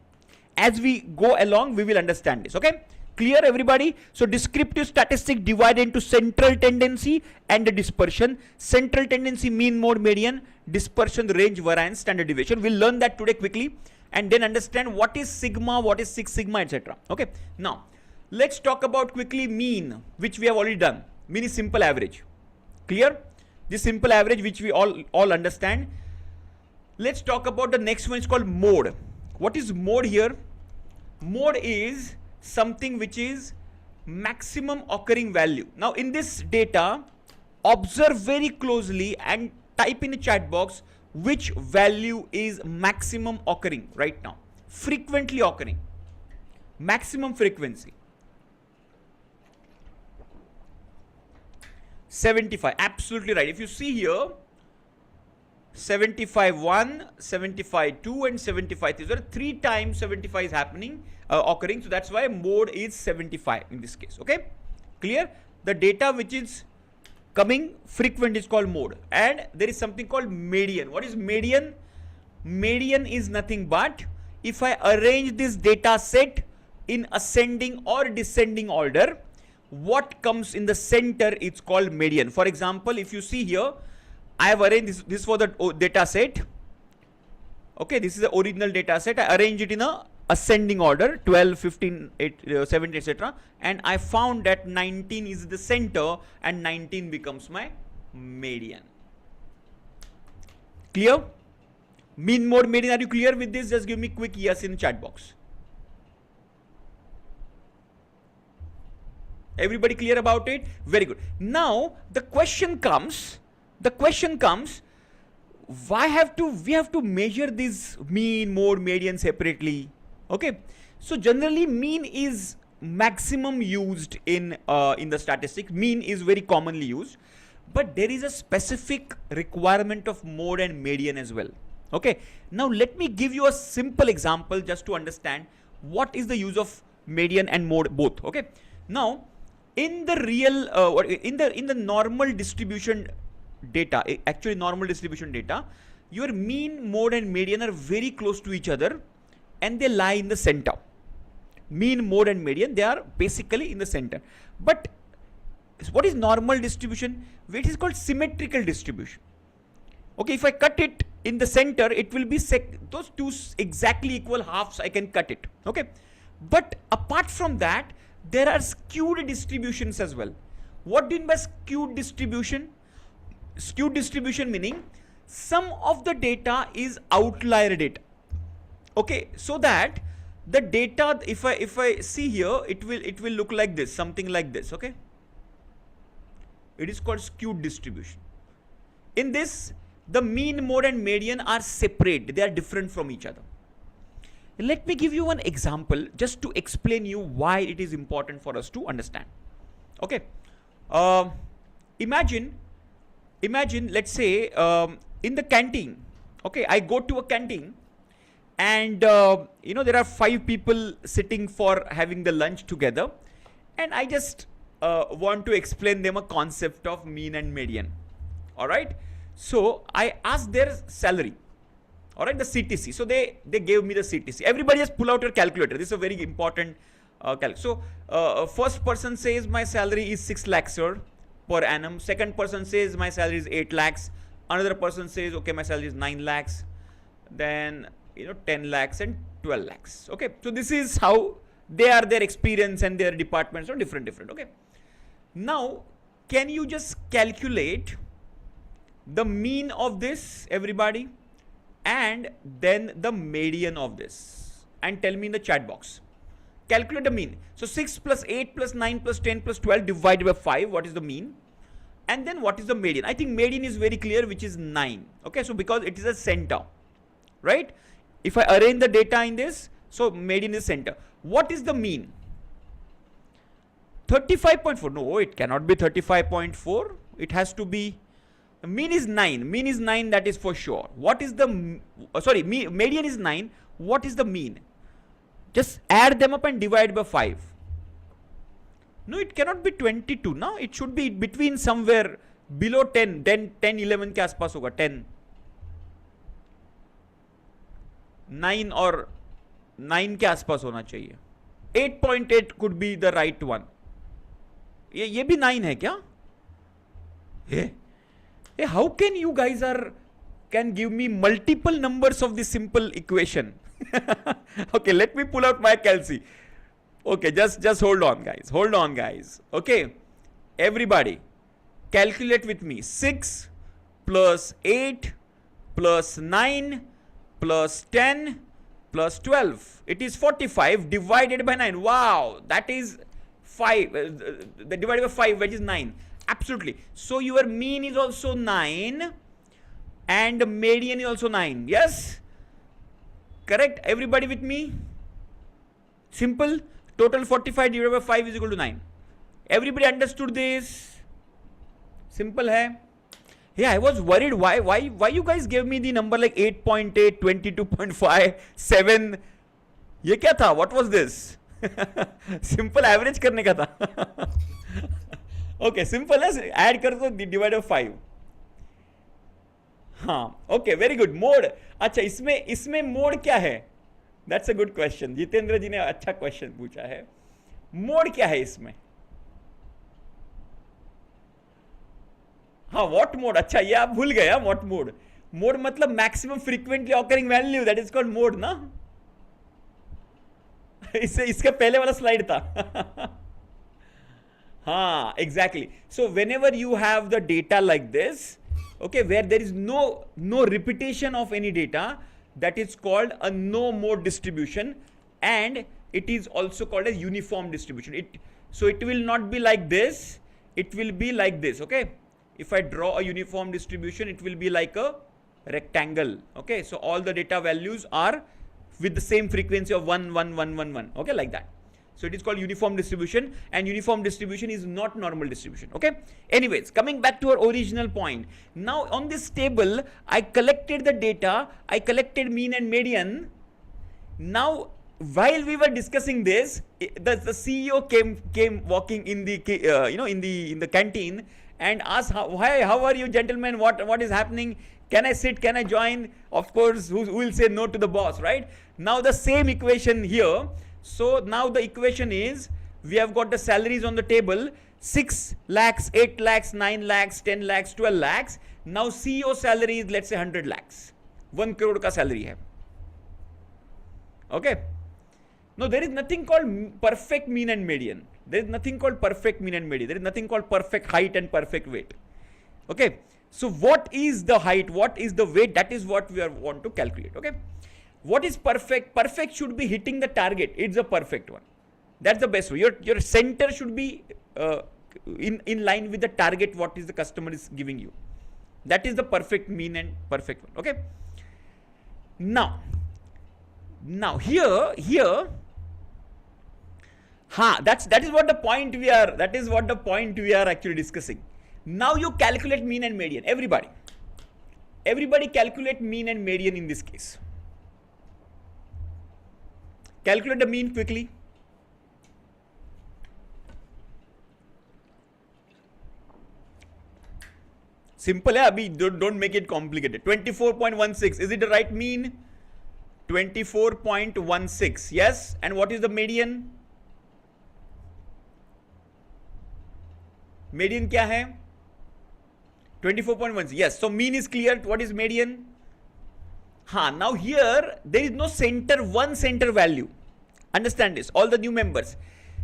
As we go along, we will understand this. Okay, clear everybody? So descriptive statistic divided into central tendency and the dispersion. Central tendency, mean, mode, median. Dispersion, range, variance, standard deviation. We'll learn that today quickly and then understand what is sigma, what is 6 sigma, etc. Okay, now let's talk about quickly mean, which we have already done. Mean is simple average. Clear? This simple average which we all understand. Let's talk about the next one. It's called mode. What is mode here? Mode is something which is maximum occurring value. Now in this data, observe very closely and type in the chat box which value is maximum occurring right now. Frequently occurring. Maximum frequency. 75. Absolutely right. If you see here, 75.1, 75.2 and 75.3. There are 3 times 75 is happening, occurring. So that's why mode is 75 in this case. Okay, clear? The data which is coming frequent is called mode, and there is something called median. What is median? Median is nothing but if I arrange this data set in ascending or descending order, what comes in the center is called median. For example, if you see here, I have arranged this for the data set. Okay, this is the original data set. I arrange it in a ascending order, 12, 15, 8, 17, etc. And I found that 19 is the center and 19 becomes my median. Clear? Mean, mode, median. Are you clear with this? Just give me quick yes in the chat box. Everybody clear about it? Very good. Now the question comes, why we have to measure this mean, mode, median separately? Okay, so generally mean is maximum used in the statistics. Mean is very commonly used, but there is a specific requirement of mode and median as well. Okay, now let me give you a simple example just to understand what is the use of median and mode both. Okay, now in the real or in the normal distribution data, actually normal distribution data, your mean, mode and median are very close to each other and they lie in the center. Mean, mode and median, they are basically in the center. But what is normal distribution? It is called symmetrical distribution. Okay, if I cut it in the center, it will be those two exactly equal halves, I can cut it. Okay, but apart from that, there are skewed distributions as well. What do you mean by skewed distribution? Skewed distribution meaning some of the data is outlier data. Okay, so that the data, if I see here, it will look like this, something like this. Okay, it is called skewed distribution. In this, the mean, mode and median are separate, they are different from each other. Let me give you one example just to explain you why it is important for us to understand. Okay, imagine let's say in the canteen. Okay, I go to a canteen and there are 5 people sitting for having the lunch together, and I just want to explain them a concept of mean and median. All right, so I ask their salary. All right, the CTC. So they gave me the CTC. Everybody just pull out your calculator. This is a very important So first person says my salary is 6 lakhs sir, per annum. Second person says my salary is 8 lakhs. Another person says okay, my salary is 9 lakhs. Then 10 lakhs and 12 lakhs. Okay, so this is how their experience and their departments are different. Okay, now can you just calculate the mean of this, everybody, and then the median of this, and tell me in the chat box. Calculate the mean. So 6 plus 8 plus 9 plus 10 plus 12 divided by 5, what is the mean? And then what is the median? I think median is very clear, which is 9. Okay, so because it is a center, right? If I arrange the data in this, so median is center. What is the mean? 35.4. No, it cannot be 35.4. It has to be, mean is 9. Mean is 9, that is for sure. What is the, median is 9. What is the mean? Just add them up and divide by 5. No, it cannot be 22. No, it should be between somewhere below 10. 10, 11 के आसपास होगा. 10. 9 or 9 के आसपास होना चाहिए. 8.8 could be the right one. ये भी 9 है क्या? How can you guys can give me multiple numbers of this simple equation? Okay, let me pull out my calci. Okay, just hold on guys. Okay, everybody calculate with me. 6 plus 8 plus 9 plus 10 plus 12. It is 45 divided by 9. Wow, that is 5. Divided by 5, which is 9. Absolutely. So your mean is also 9 and median is also 9. Yes? Correct? Everybody with me? Simple. Total 45 divided by 5 is equal to 9. Everybody understood this? Simple hai? Yeah, I was worried why you guys gave me the number like 8.8, 22.5, 7. ये क्या था? What was this? Simple average करने का था. Okay, simple है, add कर दो, divide by 5. हाँ, okay, very good. Mode. अच्छा, इसमें mode क्या है? That's a good question. Jitendra जी ने अच्छा क्वेश्चन पूछा है. मोड क्या है इसमें? हाँ, what mode? अच्छा, ये आप भूल गए. what mode? Mode मतलब maximum frequently occurring value, that is called mode ना. इसके पहले वाला स्लाइड था. हाँ, exactly. So whenever you have the data like this, okay, where there is no repetition of any data, that is called a no mode distribution, and it is also called a uniform distribution. So it will not be like this, it will be like this. Okay, if I draw a uniform distribution, it will be like a rectangle. Okay, so all the data values are with the same frequency of 1 1 1 1 1. Okay, like that. So it is called uniform distribution, and uniform distribution is not normal distribution. Okay. Anyways, coming back to our original point. Now on this table, I collected the data. I collected mean and median. Now, while we were discussing this, the CEO came walking in the in the canteen and asked, how are you gentlemen? What is happening? Can I sit? Can I join? Of course, who will say no to the boss, right? Now the same equation here. So now the equation is, we have got the salaries on the table: 6 lakhs, 8 lakhs, 9 lakhs, 10 lakhs, 12 lakhs. Now CEO salary is, let's say, 100 lakhs. 1 crore ka salary hai. Okay. No, there is nothing called perfect mean and median. There is nothing called perfect mean and median. There is nothing called perfect height and perfect weight. Okay. So what is the height? What is the weight? That is what we want to calculate. Okay. What is perfect? Perfect should be hitting the target. It's a perfect one. That's the best way. Your center should be in line with the target. What is the customer is giving you? That is the perfect mean and perfect one. Okay. Now here, that is what the point we are. That is what the point we are actually discussing. Now you calculate mean and median. Everybody calculate mean and median in this case. Calculate the mean quickly. Simple hai, abhi don't make it complicated. 24.16, is it the right mean? 24.16, yes. And what is the median? Median kya hai? 24.16, yes. So mean is clear. What is median? Now here there is no one center value. Understand this, all the new members.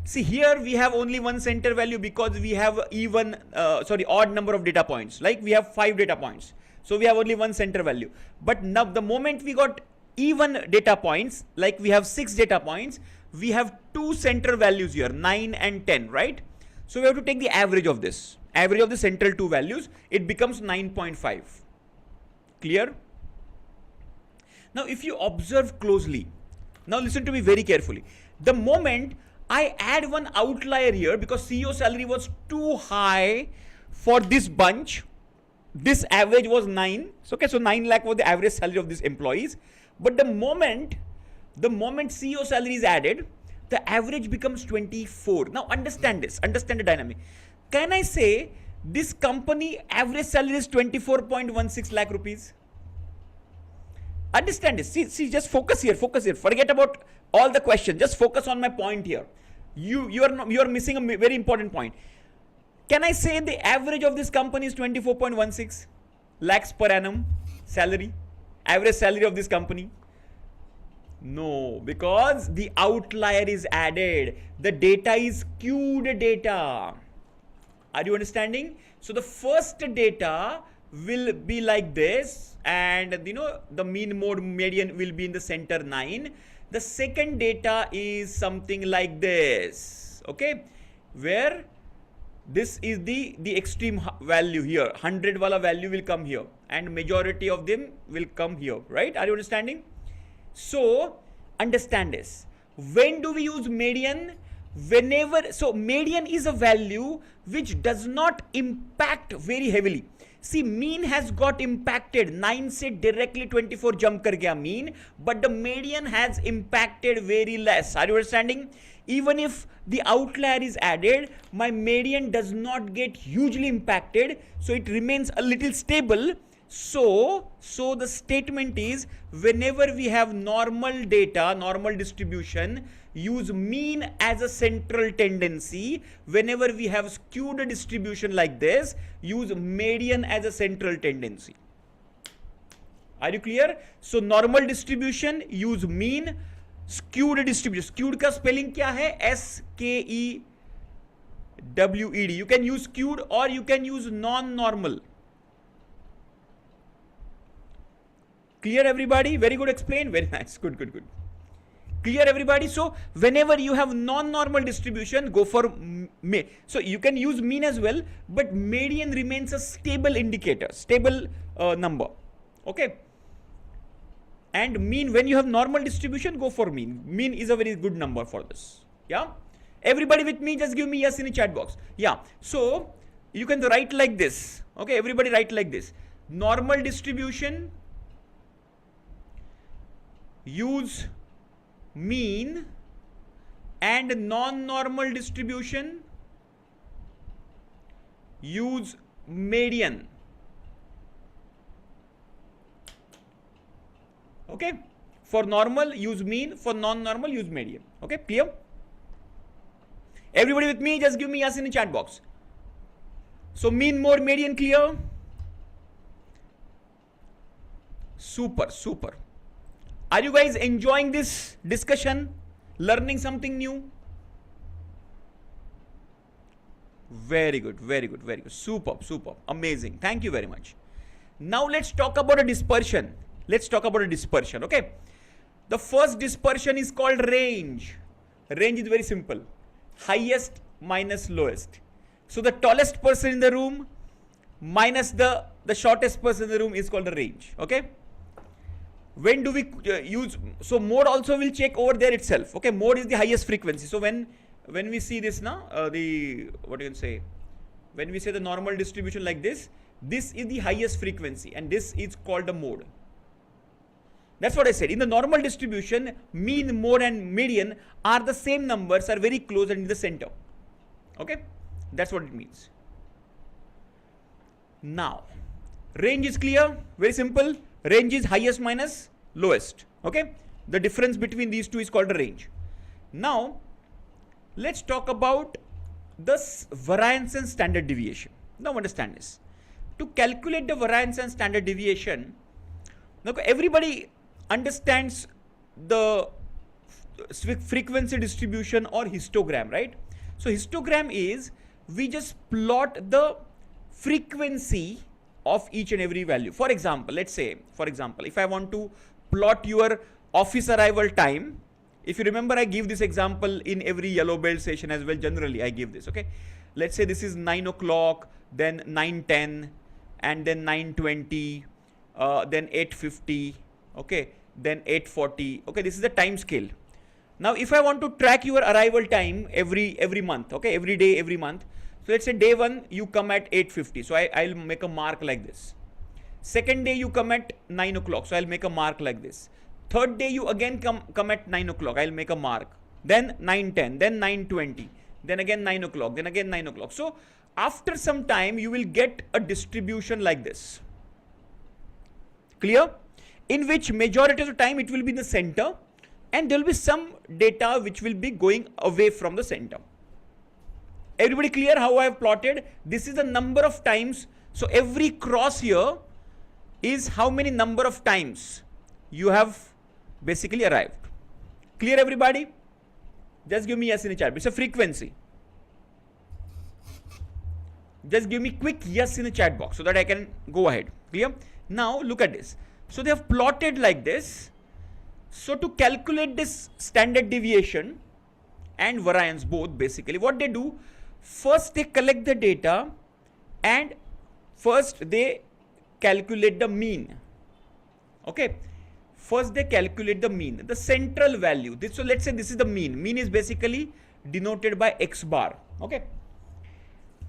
See, here we have only one center value because we have odd number of data points. Like we have 5 data points. So we have only one center value. But now the moment we got even data points, like we have 6 data points, we have 2 center values here, 9 and 10, right? So we have to take the average of this. Average of the central 2 values, it becomes 9.5. Clear? Now if you observe closely, now listen to me very carefully. The moment I add one outlier here, because CEO salary was too high for this bunch, this average was 9. So, okay, so 9 lakh was the average salary of these employees. But the moment CEO salary is added, the average becomes 24. Now understand this, understand the dynamic. Can I say this company average salary is 24.16 lakh rupees? Understand this. See, just focus here. Forget about all the questions. Just focus on my point here. You are missing a very important point. Can I say the average of this company is 24.16 lakhs per annum salary? Average salary of this company? No, because the outlier is added. The data is skewed data. Are you understanding? So the first data will be like this, and the mean mode median will be in the center 9. The second data is something like this, okay, where this is the extreme value here. 100 wala value will come here, and majority of them will come here, right? Are you understanding? So understand this. When do we use median? So median is a value which does not impact very heavily. See, mean has got impacted. 9 se directly 24 jump kar gaya mean, but the median has impacted very less. Are you understanding? Even if the outlier is added, my median does not get hugely impacted, so it remains a little stable. So the statement is, whenever we have normal data, normal distribution, use mean as a central tendency. Whenever we have skewed distribution like this, use median as a central tendency. Are you clear? So normal distribution, use mean. Skewed distribution, skewed का spelling क्या है? SKEWED. You can use skewed or you can use non-normal. Clear everybody? Very good explain. Very nice. Good. Clear everybody? So whenever you have non-normal distribution, go for so you can use mean as well, but median remains a stable indicator, stable number. Okay. And mean, when you have normal distribution, go for mean. Mean is a very good number for this. Yeah, everybody with me, just give me yes in the chat box. Yeah, so you can write like this. Okay, everybody write like this. Normal distribution, use mean, and non-normal distribution, use median. Okay, for normal use mean, for non-normal use median. Okay, clear? Everybody with me, just give me yes in the chat box. So mean, mode, median, clear? Super, super. Are you guys enjoying this discussion? Learning something new? Very good, very good, very good. Superb, superb. Amazing. Thank you very much. Now let's talk about a dispersion. Let's talk about a dispersion, okay? The first dispersion is called range. Range is very simple. Highest minus lowest. So the tallest person in the room minus the shortest person in the room is called a range, okay? When do we use, so mode also will check over there itself, okay? Mode is the highest frequency. So when we see this now, what you can say, when we say the normal distribution like this is the highest frequency and this is called a mode. That's what I said. In the normal distribution, mean, mode and median are the same numbers, are very close and in the center. Okay? That's what it means. Now, range is clear, very simple. Range is highest minus lowest. Okay? The difference between these two is called a range. Now, let's talk about the variance and standard deviation. Now understand this. To calculate the variance and standard deviation, now everybody understands the frequency distribution or histogram, right? So histogram is, we just plot the frequency of each and every value. For example, let's say, if I want to plot your office arrival time, if you remember, I give this example in every yellow belt session as well. Generally, I give this, okay? Let's say this is 9 o'clock, then 9:10, and then 9:20, then 8:50, okay? Then 8:40, okay? This is the time scale. Now, if I want to track your arrival time every month, okay? Every day, every month. So let's say day 1, you come at 8:50. So I'll make a mark like this. Second day, you come at 9 o'clock. So I'll make a mark like this. Third day, you again come at 9 o'clock. I'll make a mark. Then 9:10, then 9:20, then again 9 o'clock, then again 9 o'clock. So after some time, you will get a distribution like this. Clear? In which majority of the time it will be in the center and there will be some data which will be going away from the center. Everybody clear how I have plotted? This is the number of times. So every cross here is how many number of times you have basically arrived. Clear, everybody? Just give me yes in the chat. It's a frequency. Just give me quick yes in the chat box so that I can go ahead. Clear? Now look at this. So they have plotted like this. So to calculate this standard deviation and variance both, basically what they do, first they collect the data and first they calculate the mean. Okay. First they calculate the mean, the central value. So let's say this is the mean. Mean is basically denoted by X bar. Okay.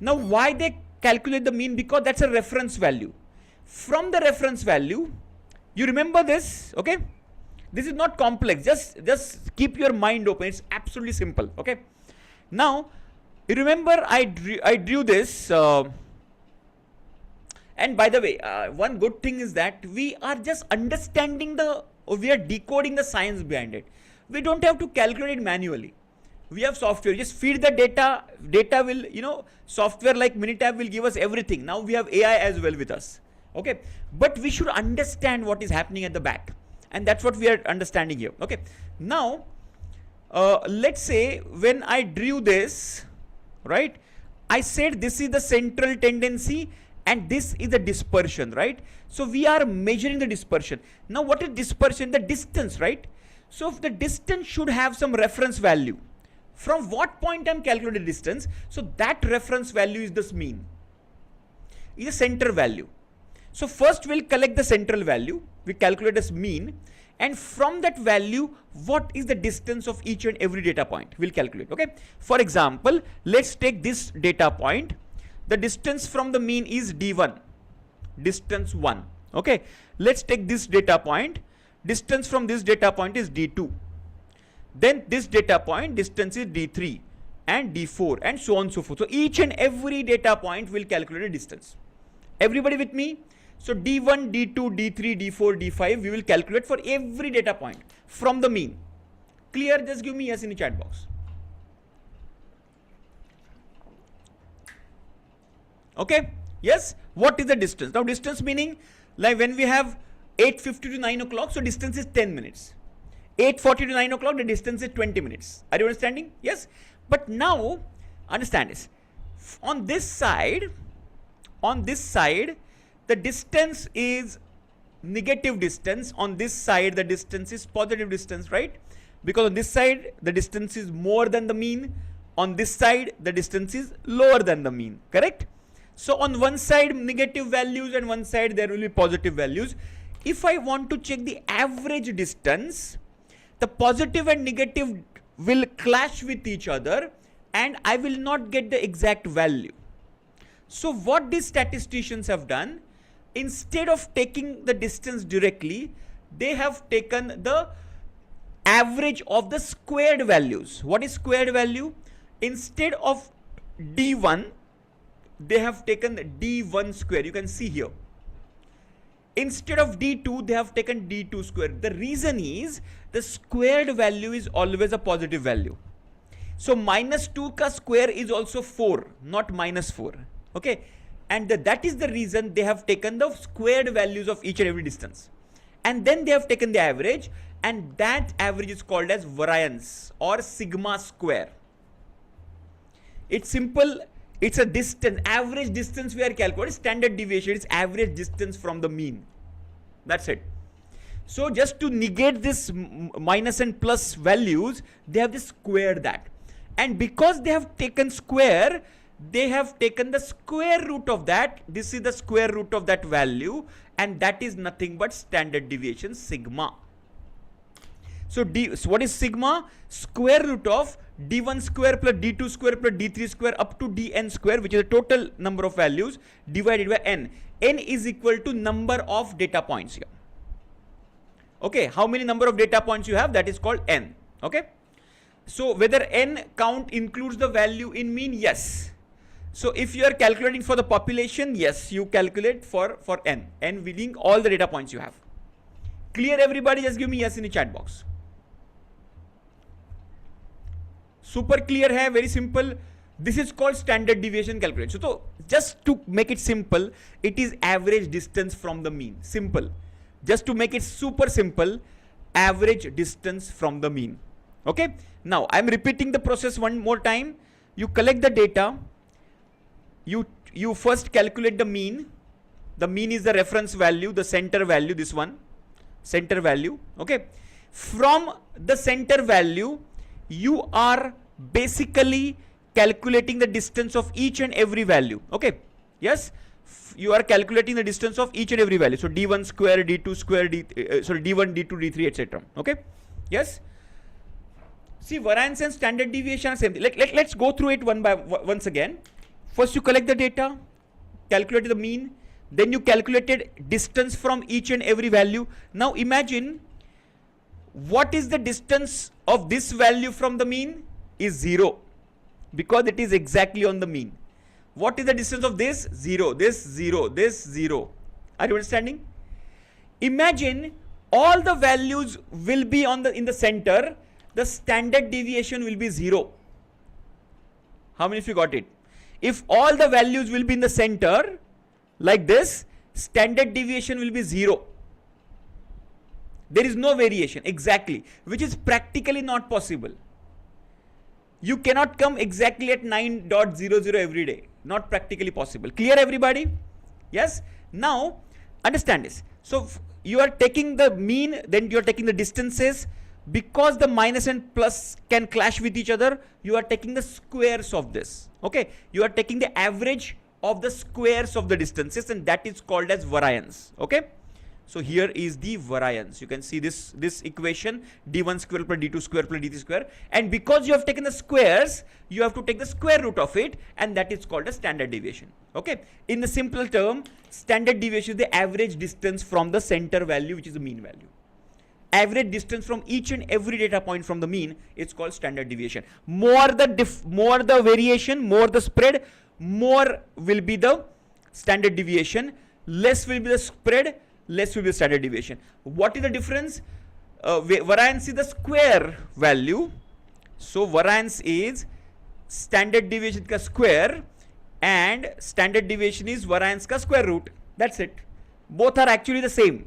Now why they calculate the mean? Because that's a reference value. From the reference value, you remember this, okay? This is not complex. Just keep your mind open. It's absolutely simple. Okay. Now, you remember I drew this. And by the way, one good thing is that we are just understanding we are decoding the science behind it. We don't have to calculate it manually. We have software. Just feed the data. Data will, software like Minitab will give us everything. Now we have AI as well with us. Okay. But we should understand what is happening at the back. And that's what we are understanding here. Okay. Now, let's say when I drew this, right, I said this is the central tendency and this is the dispersion, right? So we are measuring the dispersion. Now what is dispersion? The distance, right? So if the distance should have some reference value. From what point I'm calculating distance? So that reference value is this mean. Is a center value. So first we'll collect the central value. We calculate as mean. and from that value, what is the distance of each and every data point? We'll calculate, okay? For example, let's take this data point. The distance from the mean is D1, distance 1, okay? Let's take this data point. Distance from this data point is D2. Then this data point, distance is D3 and D4 and so on and so forth. So each and every data point will calculate a distance. Everybody with me? So D1, D2, D3, D4, D5, we will calculate for every data point from the mean. Clear? Just give me yes in the chat box. Okay? Yes? What is the distance? Now distance meaning, like when we have 8:50 to 9 o'clock, so distance is 10 minutes. 8:40 to 9 o'clock, the distance is 20 minutes. Are you understanding? Yes? But now, understand this. On this side, the distance is negative distance. On this side, the distance is positive distance, right? Because on this side, the distance is more than the mean. On this side, the distance is lower than the mean, correct? So on one side, negative values, and one side, there will be positive values. If I want to check the average distance, the positive and negative will clash with each other, and I will not get the exact value. So what these statisticians have done, instead of taking the distance directly, they have taken the average of the squared values. What is squared value? Instead of D1, they have taken D1 square. You can see here. Instead of D2, they have taken D2 square. The reason is the squared value is always a positive value. So minus 2 ka square is also 4, not minus 4. Okay, and that is the reason they have taken the squared values of each and every distance, and then they have taken the average, and that average is called as variance or sigma square. It's simple. It's a distance, average distance we are calculating. Standard deviation is average distance from the mean. That's it. So just to negate this minus and plus values, they have just squared that, and because they have taken square, they have taken the square root of that. This is the square root of that value, and that is nothing but standard deviation sigma. So what is sigma? Square root of D1 square plus D2 square plus D3 square up to Dn square, which is the total number of values, divided by n. N is equal to number of data points here. Okay, how many number of data points you have, that is called n. Okay, so whether n count includes the value in mean? Yes. So if you are calculating for the population, yes, you calculate for n meaning all the data points you have. Clear everybody? Just give me yes in the chat box. Super clear hai, very simple. This is called standard deviation calculation. So just to make it simple, it is average distance from the mean. Simple. Just to make it super simple, average distance from the mean. Okay. Now I am repeating the process one more time. You collect the data. You first calculate the mean. The mean is the reference value, the center value, this one, center value. Okay. From the center value, you are basically calculating the distance of each and every value. Okay. Yes. You are calculating the distance of each and every value. So D1 square, D2 square, D1, D2, D3, etc. Okay. Yes. See, variance and standard deviation are same thing. Let's go through it once again. First you collect the data, calculate the mean, then you calculated distance from each and every value. Now imagine, what is the distance of this value from the mean? Is 0, because it is exactly on the mean. What is the distance of this? 0, this 0, this 0. Are you understanding? Imagine all the values will be in the center. The standard deviation will be 0. How many of you got it? If all the values will be in the center like this, standard deviation will be 0. There is no variation, exactly, which is practically not possible. You cannot come exactly at 9.00 every day. Not practically possible. Clear everybody? Yes? Now, understand this. So, you are taking the mean, then you are taking the distances. Because the minus and plus can clash with each other, you are taking the squares of this. Okay? You are taking the average of the squares of the distances, and that is called as variance. Okay? So here is the variance. You can see this equation, d1 square plus d2 square plus d3 square. And because you have taken the squares, you have to take the square root of it, and that is called a standard deviation. Okay. In the simple term, standard deviation is the average distance from the center value, which is the mean value. Average distance from each and every data point from the mean is called standard deviation. More the variation, more the spread, more will be the standard deviation. Less will be the spread, less will be the standard deviation. What is the difference? Variance is the square value. So variance is standard deviation ka square, and standard deviation is variance ka square root. That's it. Both are actually the same.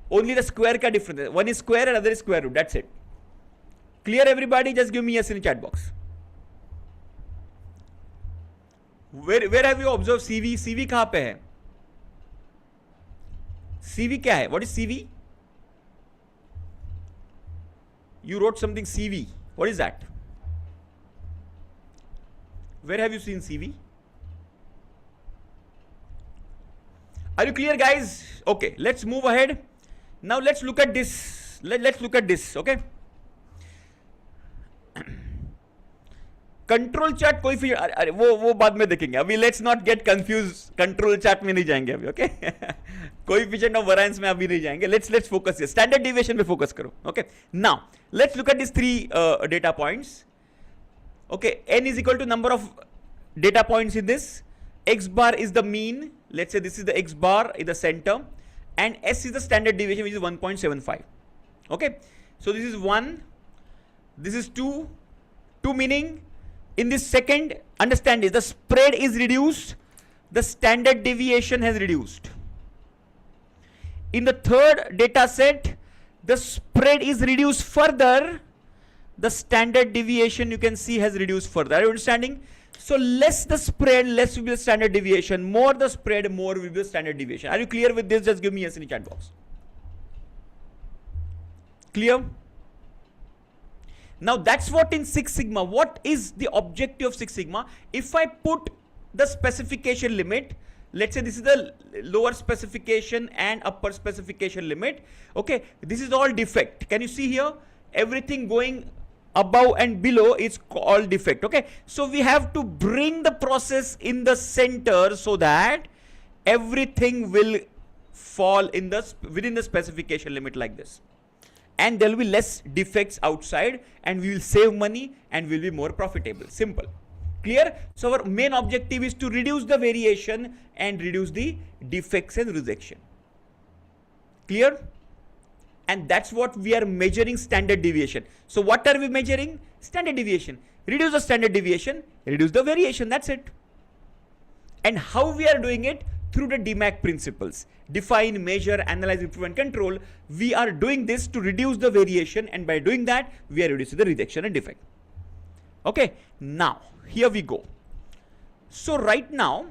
Only the square ka difference. One is square and other is square root. That's it. Clear everybody? Just give me yes in the chat box. Where have you observed CV? CV कहाँ पे है? CV क्या है? What is CV? You wrote something CV. What is that? Where have you seen CV? Are you clear, guys? Okay, let's move ahead. Now let's look at this. Let's look at this. Okay. Control chart कोई feature, अरे वो बाद में देखेंगे. अभी let's not get confuse. Control chart में नहीं जाएंगे अभी. ओके. कोएफिशिएंट ऑफ वेरिएंस में अभी नहीं जाएंगे. Let's focus here. Standard deviation पे फोकस करो. Okay. Now let's look at this three data points. Okay. n is equal to number of data points in this. X bar is the mean. Let's say this is the X bar in the center, and S is the standard deviation, which is 1.75. Okay. So this is 1. This is 2. 2 meaning in this second, understand this, the spread is reduced, the standard deviation has reduced. In the third data set, the spread is reduced further, the standard deviation you can see has reduced further. Are you understanding? So less the spread, less will be the standard deviation. More the spread, more will be the standard deviation. Are you clear with this? Just give me yes in the chat box. Clear? Now that's what in Six Sigma. What is the objective of Six Sigma? If I put the specification limit, let's say this is the lower specification and upper specification limit. Okay, this is all defect. Can you see here? Everything going above and below is called defect. Okay, so we have to bring the process in the center so that everything will fall in the within the specification limit like this. And there will be less defects outside, and we will save money and will be more profitable. Simple. Clear? So our main objective is to reduce the variation and reduce the defects and rejection. Clear? And that's what we are measuring, standard deviation. So what are we measuring? Standard deviation. Reduce the standard deviation, reduce the variation. That's it. And how we are doing it? Through the DMAC principles. Define, measure, analyze, improve, and control. We are doing this to reduce the variation, and by doing that, we are reducing the rejection and defect. Okay, now here we go. So right now,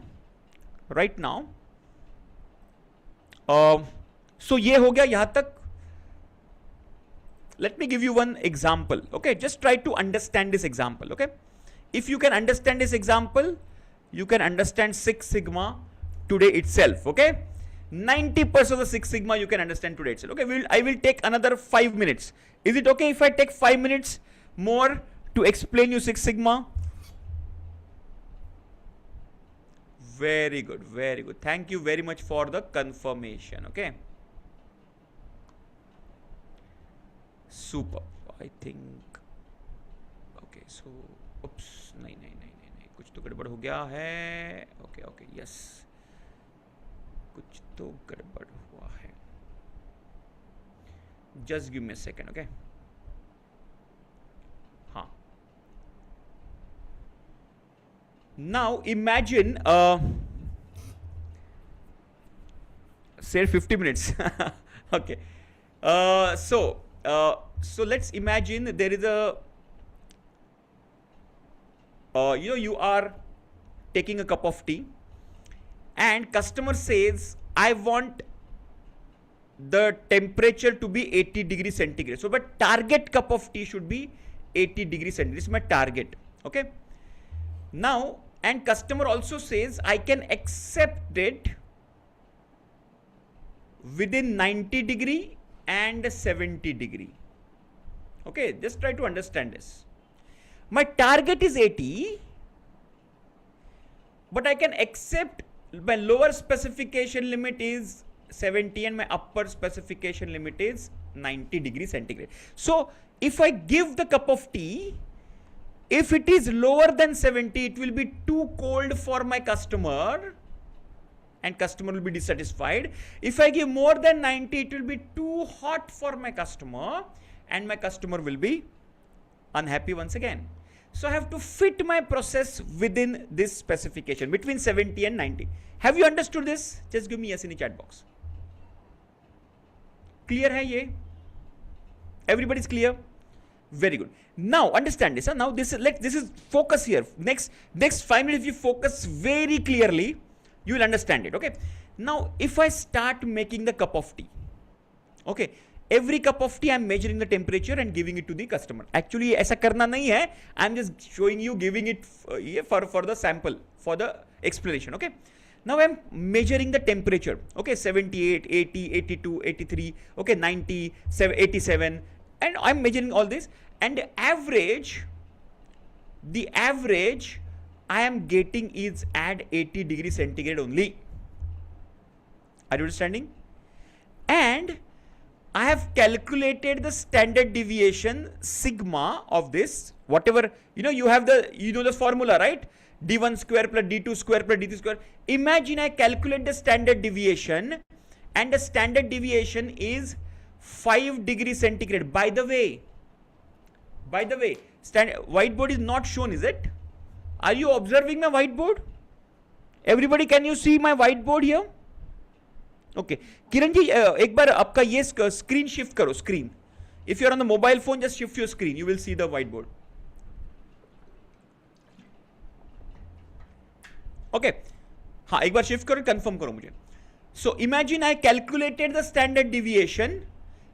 so ये हो गया यहाँ तक. Let me give you one example. Okay, just try to understand this example. Okay, if you can understand this example, you can understand Six Sigma today itself. Okay, 90% of the Six Sigma you can understand today itself. Okay, I will take another 5 minutes. Is it okay if I take 5 minutes more to explain you Six Sigma? Very good, very good. Thank you very much for the confirmation. Okay, super. I think okay, so oops, नहीं कुछ तो गड़बड़ हो गया है. Okay, yes, कुछ तो गड़बड़ हुआ है. Just give me a second. Okay, हाँ. Now imagine say 50 minutes. Okay, so let's imagine there is a you are taking a cup of tea, and customer says, I want the temperature to be 80 degrees centigrade. So but target cup of tea should be 80 degrees centigrade. This is my target. Okay, now, and customer also says I can accept it within 90 degree and 70 degree. Okay, just try to understand this. My target is 80, but I can accept my lower specification limit is 70 and my upper specification limit is 90 degree centigrade. So if I give the cup of tea, if it is lower than 70, it will be too cold for my customer and customer will be dissatisfied. If I give more than 90, it will be too hot for my customer and my customer will be unhappy once again. So I have to fit my process within this specification between 70 and 90. Have you understood this? Just give me yes in the chat box. Clear hai ye? Everybody's clear? Very good. Now understand this. Now this is focus here. Next 5 minutes, if you focus very clearly, you will understand it. Okay. Now if I start making the cup of tea, okay, every cup of tea I'm measuring the temperature and giving it to the customer. Actually ऐसा करना नहीं है. I'm just showing you, giving it for the sample, for the explanation. Okay. Now I'm measuring the temperature. Okay, 78, 80, 82, 83, okay, 90, 87, and I'm measuring all this. And the average I am getting is at 80 degree centigrade only. Are you understanding? And I have calculated the standard deviation sigma of this, whatever, you have the formula, right? D1 square plus D2 square plus D3 square. Imagine I calculate the standard deviation and the standard deviation is 5 degrees centigrade. By the way, whiteboard is not shown, is it? Are you observing my whiteboard? Everybody, can you see my whiteboard here? Okay. Kiran ji, एक बार आपका ये screen shift करो, screen. If you are on the mobile phone, just shift your screen. You will see the whiteboard. Okay. हाँ, एक बार shift करो, confirm करो मुझे. So imagine I calculated the standard deviation,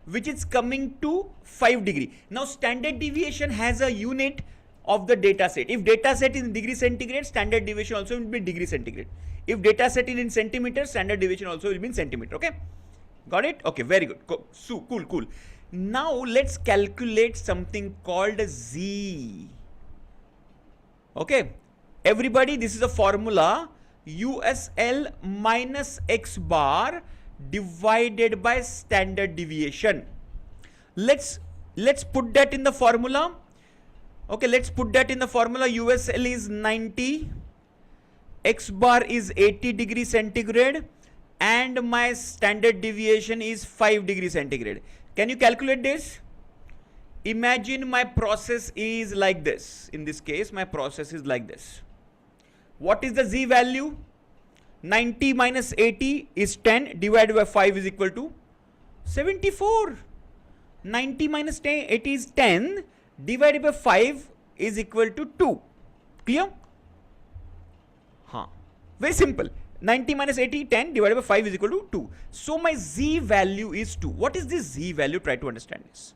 which is coming to 5 degree. Now standard deviation has a unit of the data set. If data set is in degree centigrade, standard deviation also will be degree centigrade. If data set is in centimeter, standard deviation also will be in centimeter. Okay, got it? Okay, very good. Cool. Now let's calculate something called Z. Okay, everybody, this is a formula: USL minus X bar divided by standard deviation. Let's put that in the formula. Okay, let's put that in the formula. USL is 90, X bar is 80 degree centigrade, and my standard deviation is 5 degree centigrade. Can you calculate this? Imagine my process is like this. In this case, my process is like this. What is the Z value? 90 minus 80 is 10, divided by 5 is equal to 74. 90 minus 10, 80 is 10, divided by 5 is equal to 2. Clear? Haan. Very simple. 90 minus 80, 10, divided by 5 is equal to 2. So my Z value is 2. What is this Z value? Try to understand this.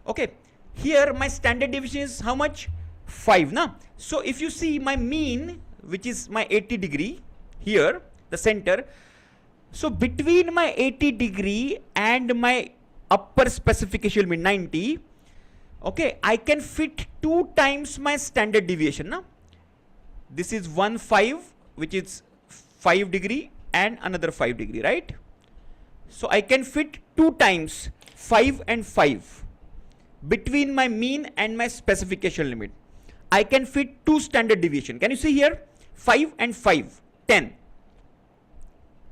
Okay. Here my standard deviation is how much? 5. Na? So if you see my mean, which is my 80 degree, here, the center. So between my 80 degree and my upper specification mean 90, okay, I can fit 2 times my standard deviation. Na? This is 5, which is 5 degree and another 5 degree, right? So I can fit 2 times 5 and 5 between my mean and my specification limit. I can fit 2 standard deviation. Can you see here? 5 and 5, 10.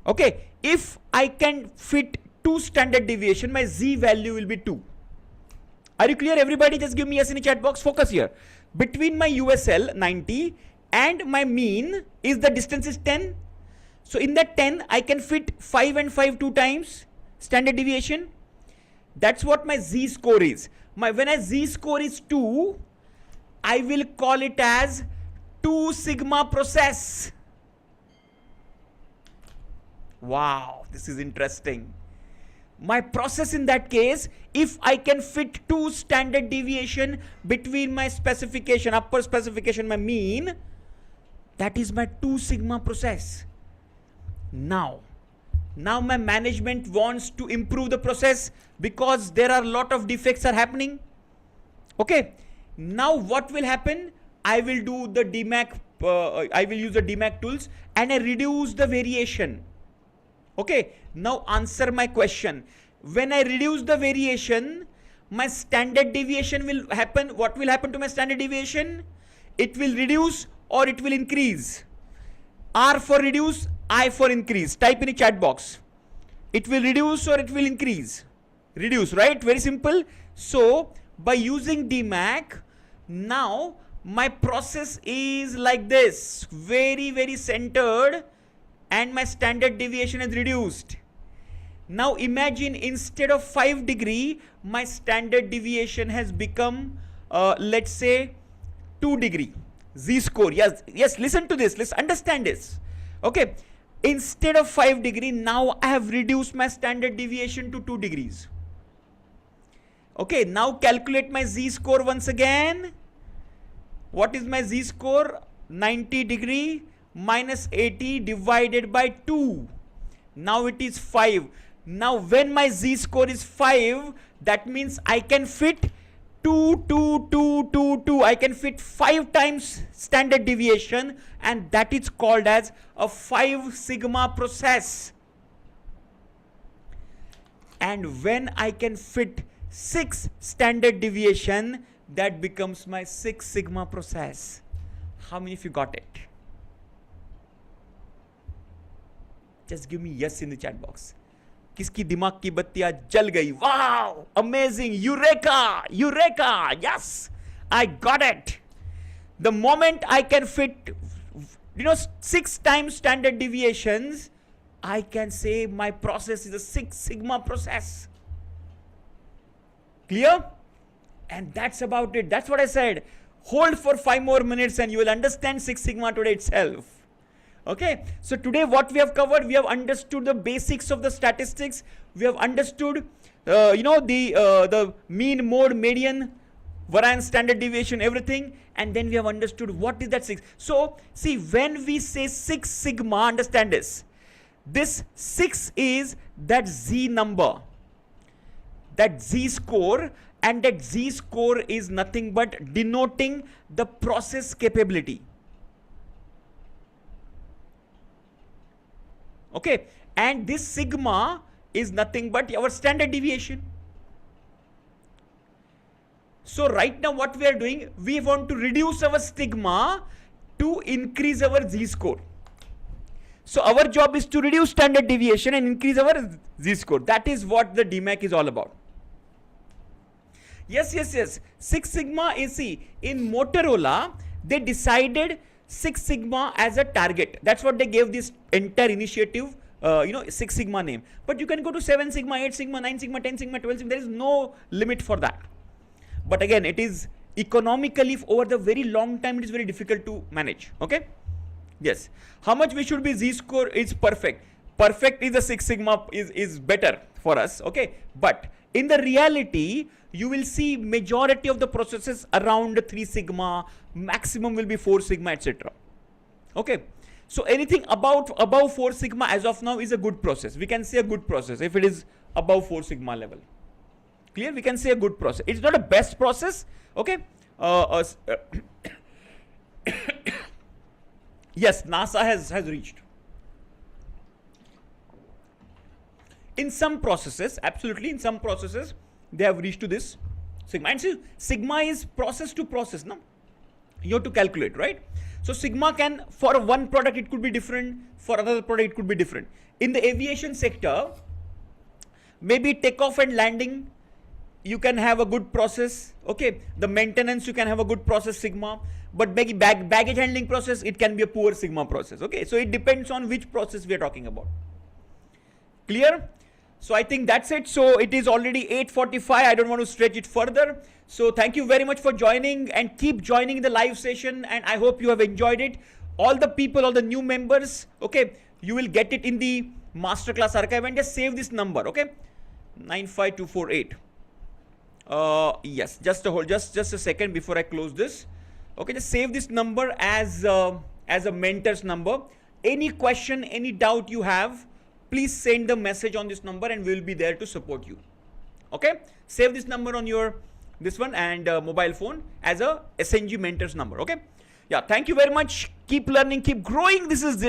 Okay, if I can fit 2 standard deviation, my Z value will be 2. Are you clear, everybody? Just give me yes in the chat box. Focus here. Between my USL 90 and my mean is the distance is 10. So in that 10, I can fit 5 and 5 2 times standard deviation. That's what my Z score is. When my Z score is 2, I will call it as 2 sigma process. Wow, this is interesting. My process in that case, if I can fit 2 standard deviation between my specification, upper specification, my mean, that is my 2 sigma process. Now, Now my management wants to improve the process because there are a lot of defects are happening. Okay, now what will happen? I will do the DMAC, I will use the DMAC tools and I reduce the variation. Okay, now answer my question. When I reduce the variation, my standard deviation will happen. What will happen to my standard deviation? It will reduce or it will increase. R for reduce, I for increase. Type in the chat box. It will reduce or it will increase. Reduce, right? Very simple. So by using DMAC, now my process is like this, very centered, and my standard deviation is reduced. Now imagine instead of 5 degree, my standard deviation has become, let's say, 2 degree. Z-score, yes, listen to this, let's understand this. Okay, instead of 5 degree, now I have reduced my standard deviation to 2 degrees. Okay, now calculate my Z-score once again. What is my Z-score? 90 degree minus 80 divided by 2. Now it is 5. Now when my Z-score is 5, that means I can fit 2. I can fit 5 times standard deviation, and that is called as a 5 sigma process. And when I can fit 6 standard deviation, that becomes my 6 sigma process. How many of you got it? Just give me yes in the chat box. किसकी दिमाग की बत्तियां जल गई? Wow, amazing, eureka, yes, I got it. The moment I can fit 6 times standard deviations, I can say my process is a 6 sigma process. Clear? And that's about it. That's what I said. Hold for 5 more minutes and you will understand 6 sigma today itself. Okay, so today what we have covered, we have understood the basics of the statistics. We have understood, the mean, mode, median, variance, standard deviation, everything. And then we have understood what is that 6. So see, when we say 6 sigma, understand this. This 6 is that Z number, that Z score, and that Z score is nothing but denoting the process capability. Okay, and this sigma is nothing but our standard deviation. So right now what we are doing, we want to reduce our sigma to increase our Z score. So our job is to reduce standard deviation and increase our Z score. That is what the DMAC is all about. Yes. 6 sigma is, see, in Motorola, they decided 6 sigma as a target. That's what they gave this entire initiative, 6 sigma name. But you can go to 7 sigma, 8 sigma, 9 sigma, 10 sigma, 12 sigma. There is no limit for that. But again, it is economically, over the very long time, it is very difficult to manage. Okay. Yes. How much we should be Z score is perfect. Perfect is the 6 sigma is better for us. Okay. But in the reality, you will see majority of the processes around 3 sigma, maximum will be 4 sigma, etc. Okay. So anything above 4 sigma as of now is a good process. We can say a good process if it is above 4 sigma level. Clear? We can say a good process. It's not a best process. Okay. Yes, NASA has reached. In some processes, absolutely, in some processes, they have reached to this sigma. And see, sigma is process to process, no? You have to calculate, right? So sigma can, for one product it could be different, for another product it could be different. In the aviation sector, maybe takeoff and landing, you can have a good process. Okay, the maintenance, you can have a good process sigma, but baggage handling process, it can be a poor sigma process. Okay, so it depends on which process we are talking about. Clear? So I think that's it. So it is already 8:45. I don't want to stretch it further. So thank you very much for joining, and keep joining the live session. And I hope you have enjoyed it. All the people, all the new members, okay, you will get it in the masterclass archive, and just save this number. Okay, 95248. Yes, just a second before I close this. Okay, just save this number as a mentor's number. Any question, any doubt you have, please send the message on this number and we will be there to support you. Okay, save this number on your this one and mobile phone as a SNG mentors number. Okay, yeah, thank you very much. Keep learning, keep growing. This is